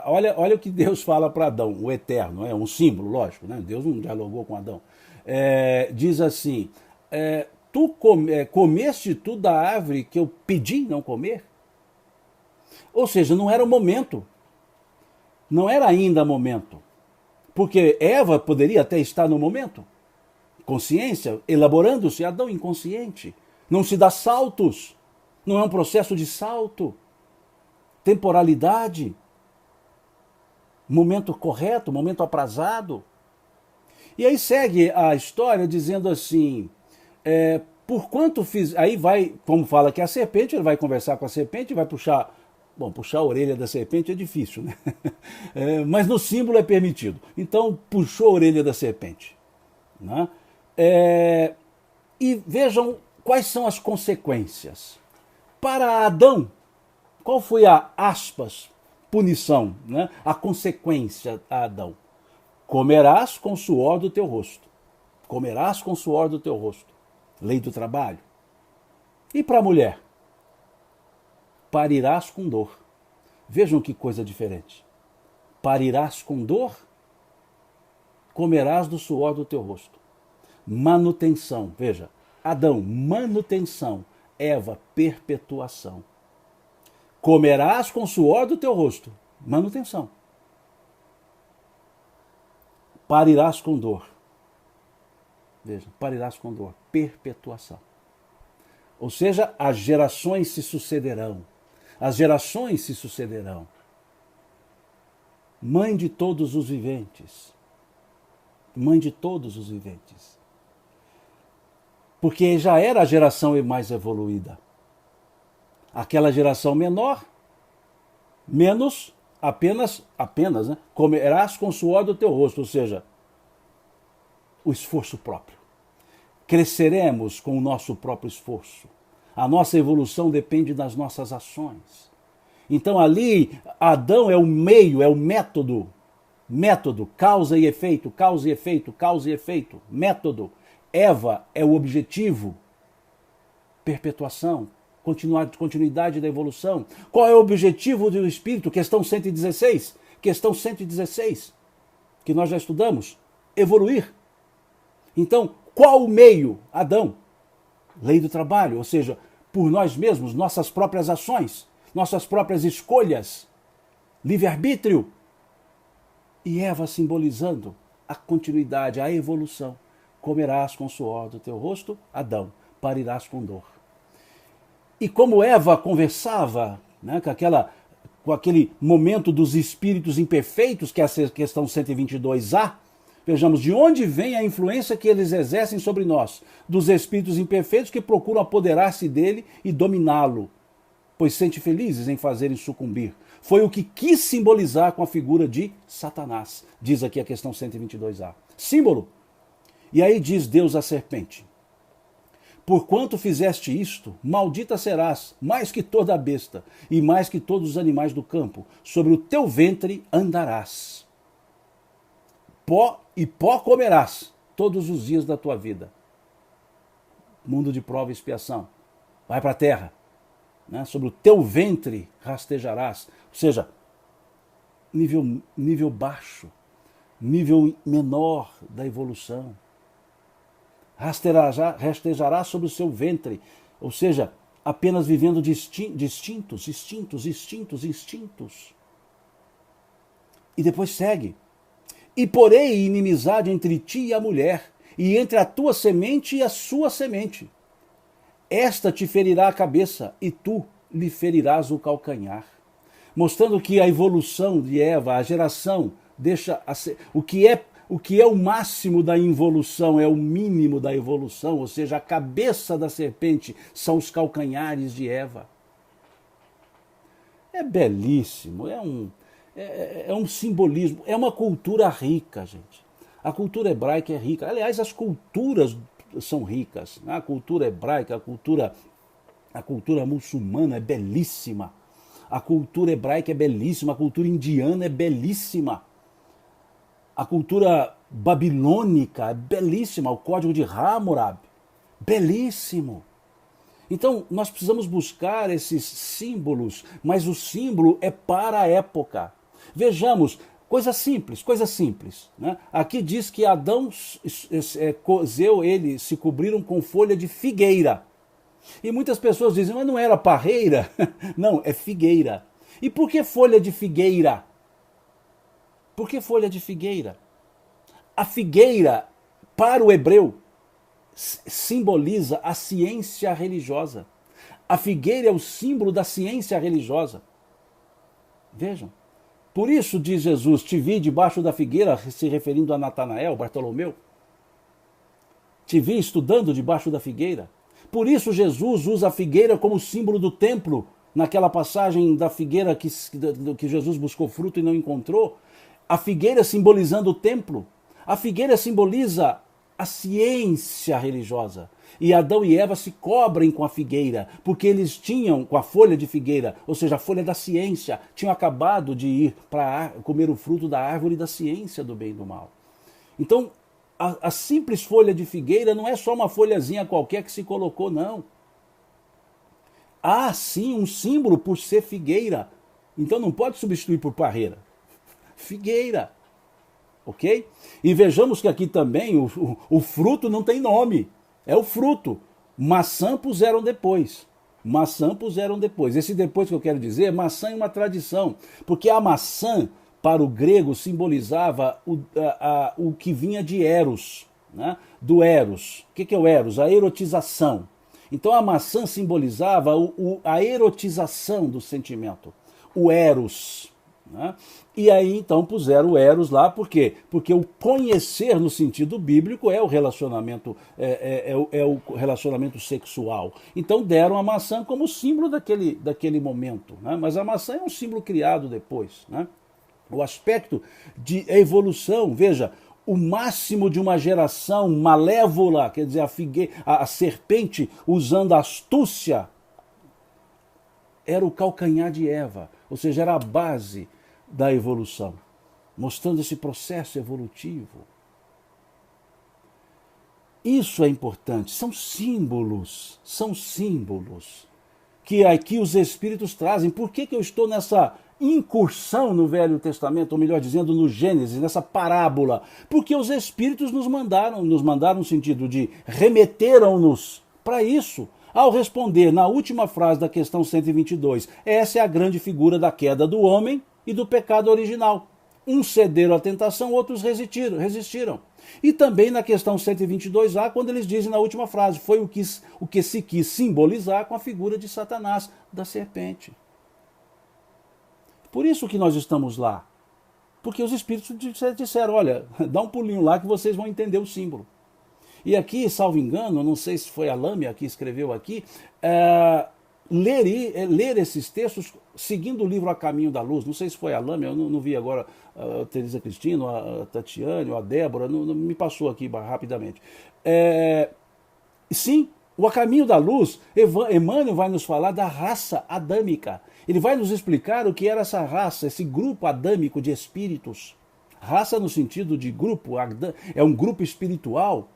olha o que Deus fala para Adão, o eterno, é um símbolo, lógico, né? Deus não dialogou com Adão. Diz assim, tu comeste tu da árvore que eu pedi não comer? Ou seja, não era o momento. Não era ainda momento. Porque Eva poderia até estar no momento. Consciência, elaborando-se, Adão inconsciente. Não se dá saltos. Não é um processo de salto. Temporalidade. Momento correto, momento aprazado. E aí segue a história dizendo assim, por quanto fiz... Aí vai, como fala que é a serpente, ele vai conversar com a serpente, vai puxar... Bom, puxar a orelha da serpente é difícil, né? Mas no símbolo é permitido. Então, puxou a orelha da serpente. Né? E vejam quais são as consequências. Para Adão, qual foi a, aspas, punição, né? A consequência a Adão? Comerás com o suor do teu rosto. Comerás com o suor do teu rosto. Lei do trabalho. E para a mulher? Parirás com dor. Vejam que coisa diferente. Parirás com dor, comerás do suor do teu rosto. Manutenção, veja, Adão, manutenção, Eva, perpetuação. Comerás com o suor do teu rosto, manutenção. Parirás com dor. Veja, parirás com dor, perpetuação. Ou seja, as gerações se sucederão. As gerações se sucederão. Mãe de todos os viventes. Mãe de todos os viventes. Porque já era a geração mais evoluída. Aquela geração menor, menos, apenas, né? Comerás com o suor do teu rosto, ou seja, o esforço próprio. Cresceremos com o nosso próprio esforço. A nossa evolução depende das nossas ações. Então ali, Adão é o meio, é o método. Método, causa e efeito, causa e efeito, causa e efeito. Método. Eva é o objetivo. Perpetuação, continuidade da evolução. Qual é o objetivo do Espírito? Questão 116. Questão 116, que nós já estudamos. Evoluir. Então, qual o meio? Adão. Lei do trabalho, ou seja, por nós mesmos, nossas próprias ações, nossas próprias escolhas, livre-arbítrio. E Eva simbolizando a continuidade, a evolução. Comerás com o suor do teu rosto, Adão, parirás com dor. E como Eva conversava, né, com aquele momento dos espíritos imperfeitos, que é a questão 122A, vejamos de onde vem a influência que eles exercem sobre nós, dos espíritos imperfeitos que procuram apoderar-se dele e dominá-lo, pois sente felizes em fazerem sucumbir. Foi o que quis simbolizar com a figura de Satanás, diz aqui a questão 122A. Símbolo. E aí diz Deus à serpente, porquanto fizeste isto, maldita serás, mais que toda a besta, e mais que todos os animais do campo, sobre o teu ventre andarás. Pó e pó comerás todos os dias da tua vida. Mundo de prova e expiação. Vai para a terra. Né? Sobre o teu ventre rastejarás. Ou seja, nível baixo, nível menor da evolução. Rastejarás sobre o seu ventre. Ou seja, apenas vivendo instintos. E depois segue. E porei inimizade entre ti e a mulher, e entre a tua semente e a sua semente. Esta te ferirá a cabeça, e tu lhe ferirás o calcanhar. Mostrando que a evolução de Eva, a geração, deixa o que é o máximo da involução, é o mínimo da evolução, ou seja, a cabeça da serpente são os calcanhares de Eva. É belíssimo, é um simbolismo, é uma cultura rica, gente. A cultura hebraica é rica. Aliás, as culturas são ricas. A cultura hebraica, a cultura muçulmana é belíssima. A cultura hebraica é belíssima, a cultura indiana é belíssima. A cultura babilônica é belíssima, o código de Hammurabi, belíssimo. Então, nós precisamos buscar esses símbolos, mas o símbolo é para a época. Vejamos, coisa simples. Né? Aqui diz que Adão cozeu, eles se cobriram com folha de figueira. E muitas pessoas dizem, mas não era parreira? Não, é figueira. E por que folha de figueira? Por que folha de figueira? A figueira, para o hebreu, simboliza a ciência religiosa. A figueira é o símbolo da ciência religiosa. Vejam. Por isso diz Jesus, te vi debaixo da figueira, se referindo a Natanael, Bartolomeu. Te vi estudando debaixo da figueira. Por isso Jesus usa a figueira como símbolo do templo, naquela passagem da figueira que Jesus buscou fruto e não encontrou. A figueira simbolizando o templo. A figueira simboliza a ciência religiosa. E Adão e Eva se cobrem com a figueira, porque eles tinham, com a folha de figueira, ou seja, a folha da ciência, tinham acabado de ir para comer o fruto da árvore da ciência do bem e do mal. Então, a simples folha de figueira não é só uma folhazinha qualquer que se colocou, não. Há sim um símbolo por ser figueira. Então não pode substituir por parreira. Figueira. Ok? E vejamos que aqui também o fruto não tem nome. É o fruto. Maçã puseram depois. Maçã puseram depois. Esse depois que eu quero dizer, maçã é uma tradição. Porque a maçã, para o grego, simbolizava o que vinha de Eros. Né? Do Eros. O que é o Eros? A erotização. Então a maçã simbolizava a erotização do sentimento. O Eros. Né? E aí então puseram o Eros lá, por quê? Porque o conhecer no sentido bíblico é o relacionamento, o relacionamento sexual. Então deram a maçã como símbolo daquele momento. Né? Mas a maçã é um símbolo criado depois. Né? O aspecto de evolução, veja, o máximo de uma geração malévola, quer dizer, a serpente usando a astúcia, era o calcanhar de Eva, ou seja, era a base da evolução, mostrando esse processo evolutivo. Isso é importante, são símbolos que aqui os Espíritos trazem. Por que eu estou nessa incursão no Velho Testamento, ou melhor dizendo, no Gênesis, nessa parábola? Porque os Espíritos nos mandaram no sentido de remeteram-nos para isso. Ao responder na última frase da questão 122, essa é a grande figura da queda do homem e do pecado original. Uns cederam à tentação, outros resistiram. E também na questão 122A, quando eles dizem na última frase, foi o que se quis simbolizar com a figura de Satanás, da serpente. Por isso que nós estamos lá. Porque os Espíritos disseram, olha, dá um pulinho lá que vocês vão entender o símbolo. E aqui, salvo engano, não sei se foi a Lâmia que escreveu aqui, ler esses textos seguindo o livro A Caminho da Luz. Não sei se foi a Lâmia, eu não vi agora a Teresa Cristina, a Tatiane, a Débora, não me passou aqui rapidamente. Sim, o A Caminho da Luz, Emmanuel vai nos falar da raça adâmica. Ele vai nos explicar o que era essa raça, esse grupo adâmico de espíritos. Raça no sentido de grupo, é um grupo espiritual.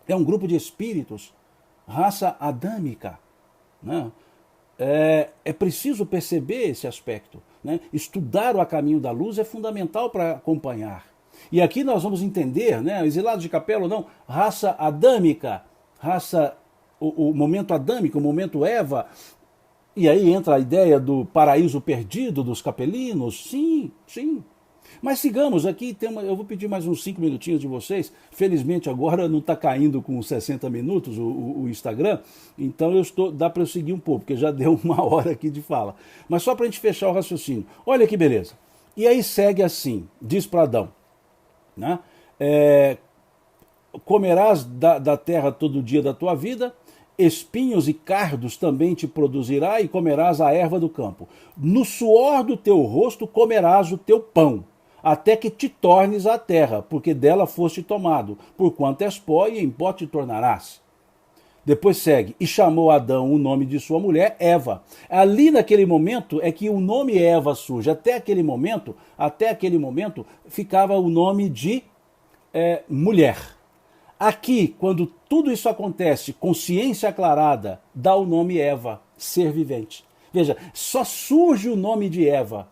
É um grupo de espíritos, raça adâmica. Né? É preciso perceber esse aspecto. Né? Estudar o A Caminho da Luz é fundamental para acompanhar. E aqui nós vamos entender, né, exilados de capela ou não, raça adâmica, o momento adâmico, o momento Eva. E aí entra a ideia do paraíso perdido dos capelinos. Sim. Mas sigamos, aqui eu vou pedir mais uns 5 minutinhos de vocês. Felizmente agora não está caindo com 60 minutos o Instagram, então dá para eu seguir um pouco, porque já deu 1 hora aqui de fala. Mas só para a gente fechar o raciocínio. Olha que beleza. E aí segue assim, diz para Adão, né? Comerás da terra todo dia da tua vida, espinhos e cardos também te produzirá, e comerás a erva do campo. No suor do teu rosto comerás o teu pão, até que te tornes a terra, porque dela foste tomado, porquanto és pó, e em pó te tornarás. Depois segue, e chamou Adão o nome de sua mulher, Eva. Ali naquele momento é que o nome Eva surge. Até aquele momento, ficava o nome de mulher. Aqui, quando tudo isso acontece, consciência aclarada, dá o nome Eva, ser vivente. Veja, só surge o nome de Eva,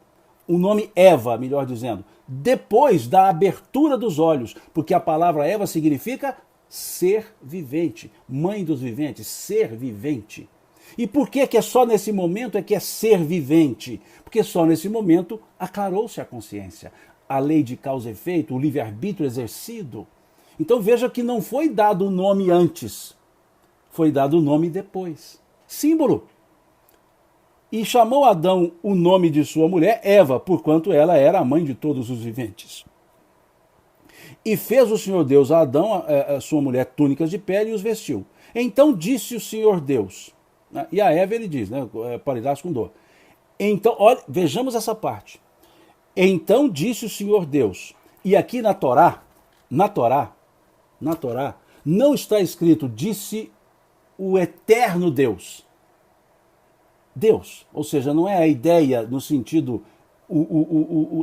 o nome Eva, melhor dizendo, depois da abertura dos olhos, porque a palavra Eva significa ser vivente, mãe dos viventes, ser vivente. E por que é só nesse momento que é ser vivente? Porque só nesse momento aclarou-se a consciência, a lei de causa e efeito, o livre-arbítrio exercido. Então veja que não foi dado o nome antes, foi dado o nome depois. Símbolo. E chamou Adão o nome de sua mulher, Eva, porquanto ela era a mãe de todos os viventes. E fez o Senhor Deus a Adão, a sua mulher, túnicas de pele e os vestiu. Então disse o Senhor Deus, né? E a Eva ele diz, né, parirás com dor. Então, olha, vejamos essa parte. Então disse o Senhor Deus. E aqui na Torá, não está escrito, disse o eterno Deus. Deus, ou seja, não é a ideia no sentido,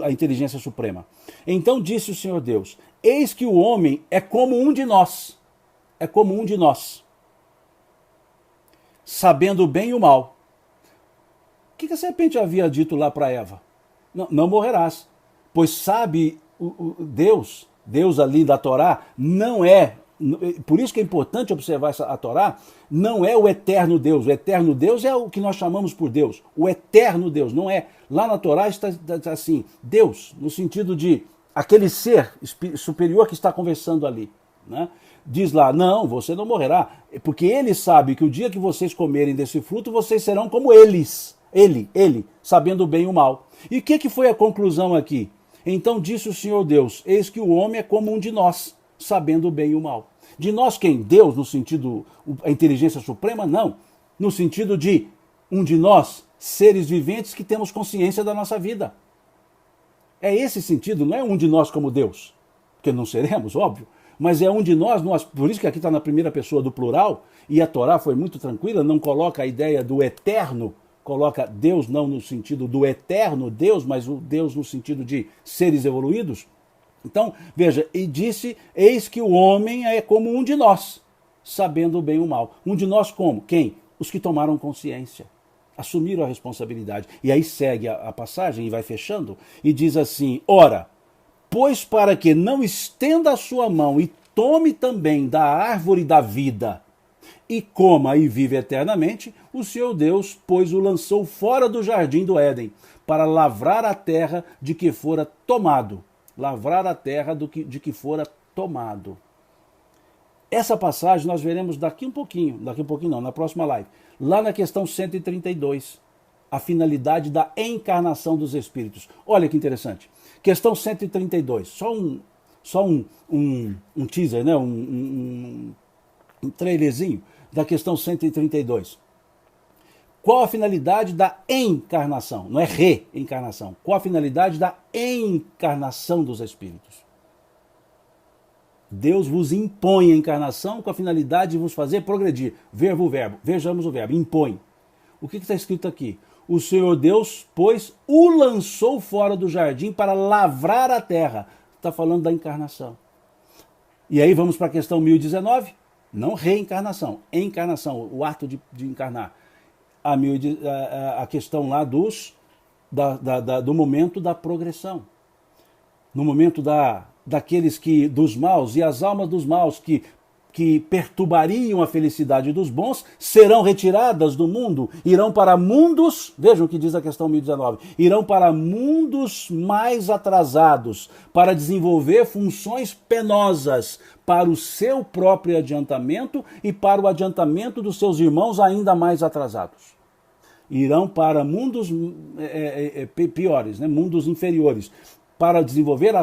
a inteligência suprema. Então disse o Senhor Deus, eis que o homem é como um de nós, sabendo o bem e o mal. O que a serpente havia dito lá para Eva? Não morrerás, pois sabe Deus ali da Torá, não é, por isso que é importante observar a Torá, não é o eterno Deus. O eterno Deus é o que nós chamamos por Deus. O eterno Deus, não é. Lá na Torá está assim, Deus, no sentido de aquele ser superior que está conversando ali, né? Diz lá, não, você não morrerá, porque ele sabe que o dia que vocês comerem desse fruto, vocês serão como eles. Ele, sabendo o bem e o mal. E o que foi a conclusão aqui? Então disse o Senhor Deus, eis que o homem é como um de nós, sabendo o bem e o mal. De nós quem? Deus, no sentido, a inteligência suprema? Não. No sentido de um de nós, seres viventes que temos consciência da nossa vida. É esse sentido, não é um de nós como Deus, porque não seremos, óbvio, mas é um de nós, por isso que aqui está na primeira pessoa do plural, e a Torá foi muito tranquila, não coloca a ideia do eterno, coloca Deus não no sentido do eterno Deus, mas o Deus no sentido de seres evoluídos. Então, veja, e disse, eis que o homem é como um de nós, sabendo o bem e o mal. Um de nós como? Quem? Os que tomaram consciência, assumiram a responsabilidade. E aí segue a passagem e vai fechando, e diz assim, ora, pois para que não estenda a sua mão e tome também da árvore da vida, e coma e vive eternamente, o Senhor Deus, pois o lançou fora do jardim do Éden, para lavrar a terra de que fora tomado. Lavrar a terra de que fora tomado. Essa passagem nós veremos daqui um pouquinho não, na próxima live. Lá na questão 132, a finalidade da encarnação dos espíritos. Olha que interessante. Questão 132, só um teaser, né? um trailerzinho da questão 132. Qual a finalidade da encarnação? Não é reencarnação. Qual a finalidade da encarnação dos espíritos? Deus vos impõe a encarnação com a finalidade de vos fazer progredir. Verbo. Vejamos o verbo. Impõe. O que está escrito aqui? O Senhor Deus, pois, o lançou fora do jardim para lavrar a terra. Está falando da encarnação. E aí vamos para a questão 1019. Não reencarnação. Encarnação, o ato de encarnar. A questão lá do momento da progressão. No momento daqueles dos maus e as almas dos maus que que perturbariam a felicidade dos bons serão retiradas do mundo, irão para mundos, vejam o que diz a questão 1019, irão para mundos mais atrasados, para desenvolver funções penosas para o seu próprio adiantamento e para o adiantamento dos seus irmãos ainda mais atrasados. Irão para mundos piores, né? Mundos inferiores, para desenvolver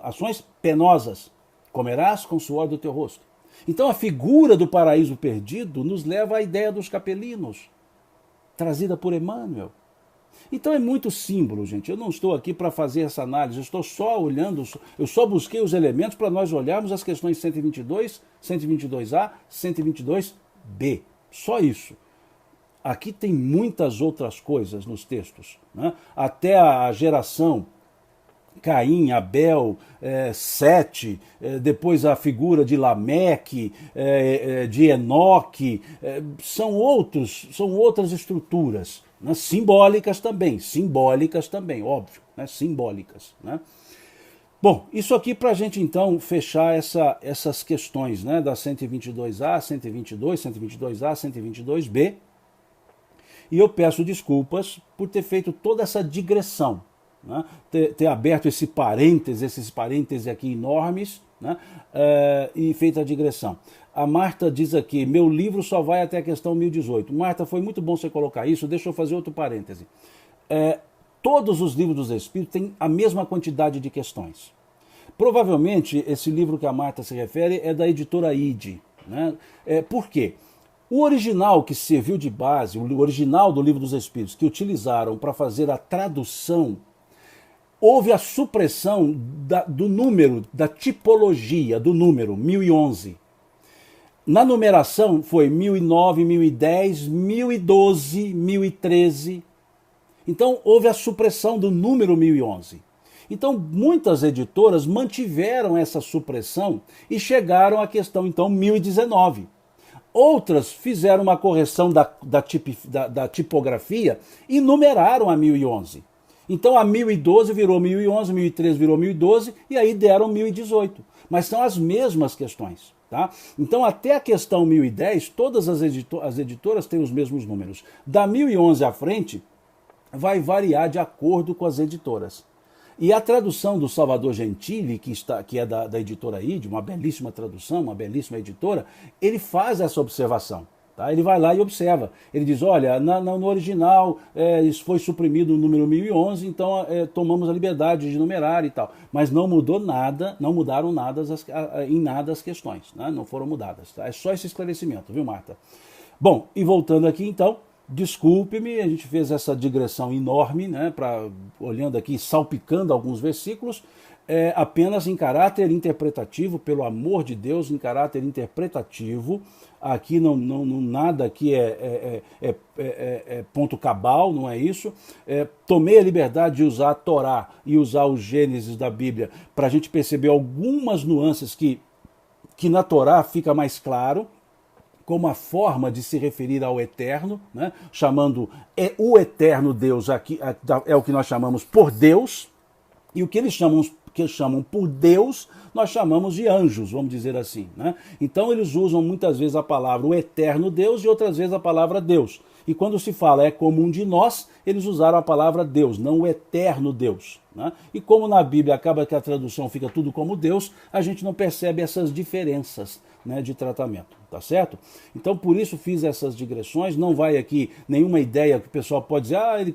ações penosas. Comerás com o suor do teu rosto. Então a figura do paraíso perdido nos leva à ideia dos capelinos, trazida por Emmanuel. Então é muito símbolo, gente. Eu não estou aqui para fazer essa análise, eu estou só olhando, eu só busquei os elementos para nós olharmos as questões 122, 122A, 122B. Só isso. Aqui tem muitas outras coisas nos textos, né? Até a geração Caim, Abel, Sete, depois a figura de Lameque, de Enoque, são outras estruturas, né? Simbólicas também, óbvio, né? Simbólicas, né? Bom, isso aqui para a gente então fechar essas questões, né? Da 122A, 122, 122A, 122B, e eu peço desculpas por ter feito toda essa digressão, né? Ter aberto esses parênteses aqui enormes, né? E feito a digressão. A Marta diz aqui, meu livro só vai até a questão 1018. Marta, foi muito bom você colocar isso, deixa eu fazer outro parêntese. Todos os livros dos Espíritos têm a mesma quantidade de questões. Provavelmente, esse livro que a Marta se refere é da editora ID, né? Por quê? O original que serviu de base, o original do Livro dos Espíritos, que utilizaram para fazer a tradução, houve a supressão do número, da tipologia do número 1011. Na numeração foi 1009, 1010, 1012, 1013. Então houve a supressão do número 1011. Então muitas editoras mantiveram essa supressão e chegaram à questão então 1019. Outras fizeram uma correção da tipografia e numeraram a 1011. Então a 1012 virou 1011, 1013 virou 1012 e aí deram 1018. Mas são as mesmas questões. Tá? Então até a questão 1010, todas as editoras têm os mesmos números. Da 1011 à frente, vai variar de acordo com as editoras. E a tradução do Salvador Gentili, que é da editora ID, uma belíssima tradução, uma belíssima editora, ele faz essa observação. Tá? Ele vai lá e observa. Ele diz, olha, no original isso foi suprimido o número 1011, então tomamos a liberdade de numerar e tal. Mas não mudou nada, não mudaram nada em nada as questões, né? Não foram mudadas. Tá? É só esse esclarecimento, viu, Marta? Bom, e voltando aqui então, desculpe-me, a gente fez essa digressão enorme, né, olhando aqui, salpicando alguns versículos, apenas em caráter interpretativo, pelo amor de Deus, em caráter interpretativo. Aqui nada aqui é ponto cabal, não é isso. Tomei a liberdade de usar a Torá e usar o Gênesis da Bíblia para a gente perceber algumas nuances que na Torá fica mais claro, como a forma de se referir ao Eterno, né? Chamando o Eterno Deus, aqui é o que nós chamamos por Deus, e o que eles chamam por Deus, nós chamamos de anjos, vamos dizer assim, né? Então eles usam muitas vezes a palavra o Eterno Deus e outras vezes a palavra Deus. E quando se fala é comum de nós, eles usaram a palavra Deus, não o Eterno Deus, né? E como na Bíblia acaba que a tradução fica tudo como Deus, a gente não percebe essas diferenças, né, de tratamento, tá certo? Então por isso fiz essas digressões, não vai aqui nenhuma ideia que o pessoal pode dizer, ele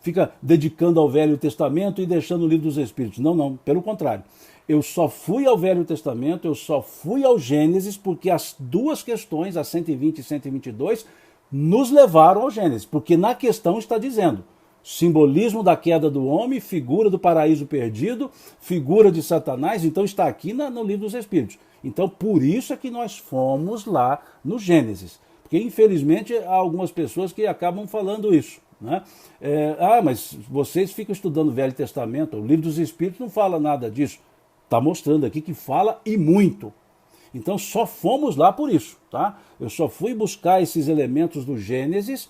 fica dedicando ao Velho Testamento e deixando o Livro dos Espíritos. Não, pelo contrário. Eu só fui ao Velho Testamento, eu só fui ao Gênesis, porque as duas questões, a 120 e 122, nos levaram ao Gênesis, porque na questão está dizendo simbolismo da queda do homem, figura do paraíso perdido, figura de Satanás, então está aqui no Livro dos Espíritos. Então por isso é que nós fomos lá no Gênesis, porque infelizmente há algumas pessoas que acabam falando isso, né? Mas vocês ficam estudando o Velho Testamento, o Livro dos Espíritos não fala nada disso. Está mostrando aqui que fala e muito. Então só fomos lá por isso, tá? Eu só fui buscar esses elementos do Gênesis,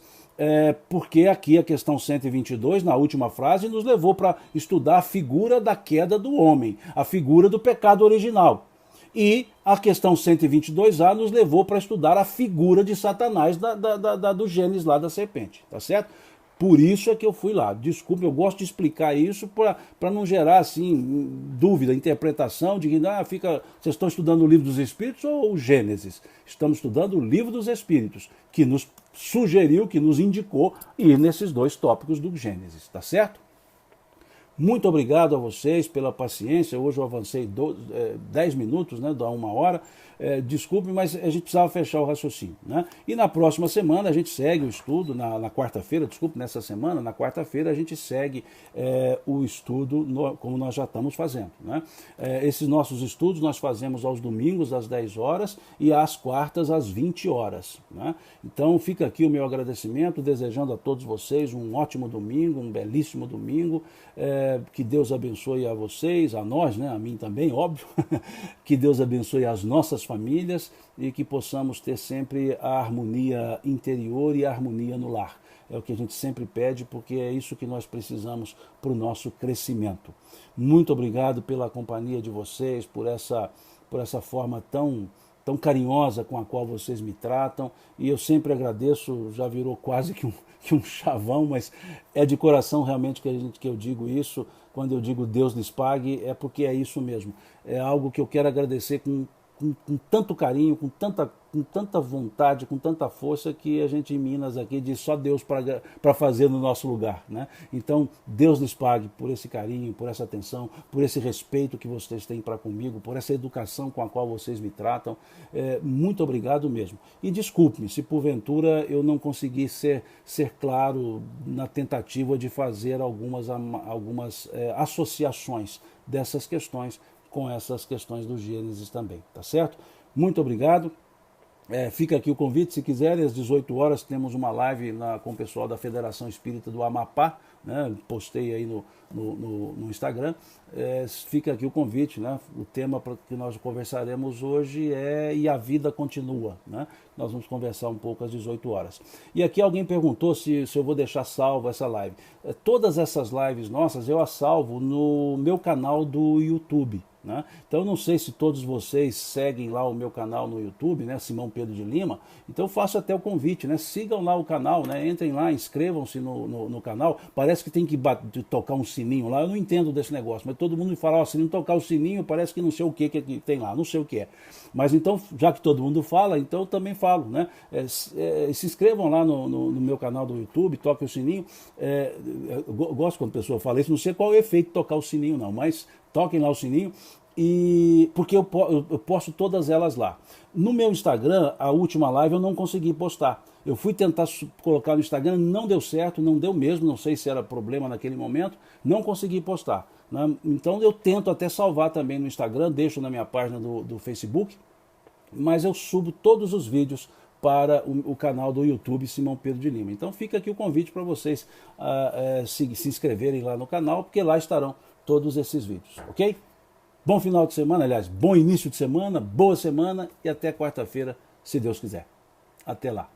porque aqui a questão 122, na última frase, nos levou para estudar a figura da queda do homem, a figura do pecado original. E a questão 122A nos levou para estudar a figura de Satanás do Gênesis lá da serpente, tá certo? Por isso é que eu fui lá. Desculpe, eu gosto de explicar isso para não gerar assim dúvida, interpretação de que vocês estão estudando o livro dos Espíritos ou o Gênesis. Estamos estudando o livro dos Espíritos, que nos sugeriu, que nos indicou ir nesses dois tópicos do Gênesis, tá certo? Muito obrigado a vocês pela paciência. Hoje eu avancei 10 minutos, né, da 1 hora. Desculpe, mas a gente precisava fechar o raciocínio, né? E na próxima semana a gente segue o estudo, na quarta-feira, desculpe, nessa semana, na quarta-feira a gente segue o estudo como nós já estamos fazendo, né? Esses nossos estudos nós fazemos aos domingos às 10 horas e às quartas às 20 horas, né? Então fica aqui o meu agradecimento, desejando a todos vocês um ótimo domingo, um belíssimo domingo, que Deus abençoe a vocês, a nós, né? A mim também, óbvio, que Deus abençoe as nossas famílias e que possamos ter sempre a harmonia interior e a harmonia no lar. É o que a gente sempre pede, porque é isso que nós precisamos para o nosso crescimento. Muito obrigado pela companhia de vocês, por essa forma tão carinhosa com a qual vocês me tratam, e eu sempre agradeço. Já virou quase que um chavão, mas é de coração realmente que eu digo isso. Quando eu digo Deus lhes pague, é porque é isso mesmo. É algo que eu quero agradecer com tanto carinho, com tanta vontade, com tanta força, que a gente em Minas aqui diz só Deus para fazer no nosso lugar, né? Então, Deus lhes pague por esse carinho, por essa atenção, por esse respeito que vocês têm para comigo, por essa educação com a qual vocês me tratam. Muito obrigado mesmo. E desculpe-me se porventura eu não consegui ser claro na tentativa de fazer algumas associações dessas questões com essas questões do Gênesis também, tá certo? Muito obrigado. Fica aqui o convite, se quiserem, às 18 horas temos uma live com o pessoal da Federação Espírita do Amapá, né? Postei aí no Instagram. Fica aqui o convite, né? O tema que nós conversaremos hoje é E a Vida Continua, né? Nós vamos conversar um pouco às 18 horas. E aqui alguém perguntou se eu vou deixar salvo essa live. Todas essas lives nossas eu as salvo no meu canal do YouTube, né? Então eu não sei se todos vocês seguem lá o meu canal no YouTube, né, Simão Pedro de Lima. Então eu faço até o convite, né, sigam lá o canal, né, entrem lá, inscrevam-se no canal. Parece que tem que tocar um sininho lá, eu não entendo desse negócio, mas todo mundo me fala, se não tocar o sininho parece que não sei o que tem lá, não sei o que é. Mas então, já que todo mundo fala, então eu também falo, né, se inscrevam lá no meu canal do YouTube, toquem o sininho. Eu gosto quando a pessoa fala isso, não sei qual é o efeito de tocar o sininho não, mas toquem lá o sininho, porque eu posto todas elas lá. No meu Instagram, a última live eu não consegui postar. Eu fui tentar colocar no Instagram, não deu certo, não deu mesmo, não sei se era problema naquele momento, não consegui postar, né? Então eu tento até salvar também no Instagram, deixo na minha página do Facebook, mas eu subo todos os vídeos para o canal do YouTube Simão Pedro de Lima. Então fica aqui o convite para vocês se inscreverem lá no canal, porque lá estarão todos esses vídeos, ok? Bom final de semana, aliás, bom início de semana, boa semana e até quarta-feira, se Deus quiser. Até lá.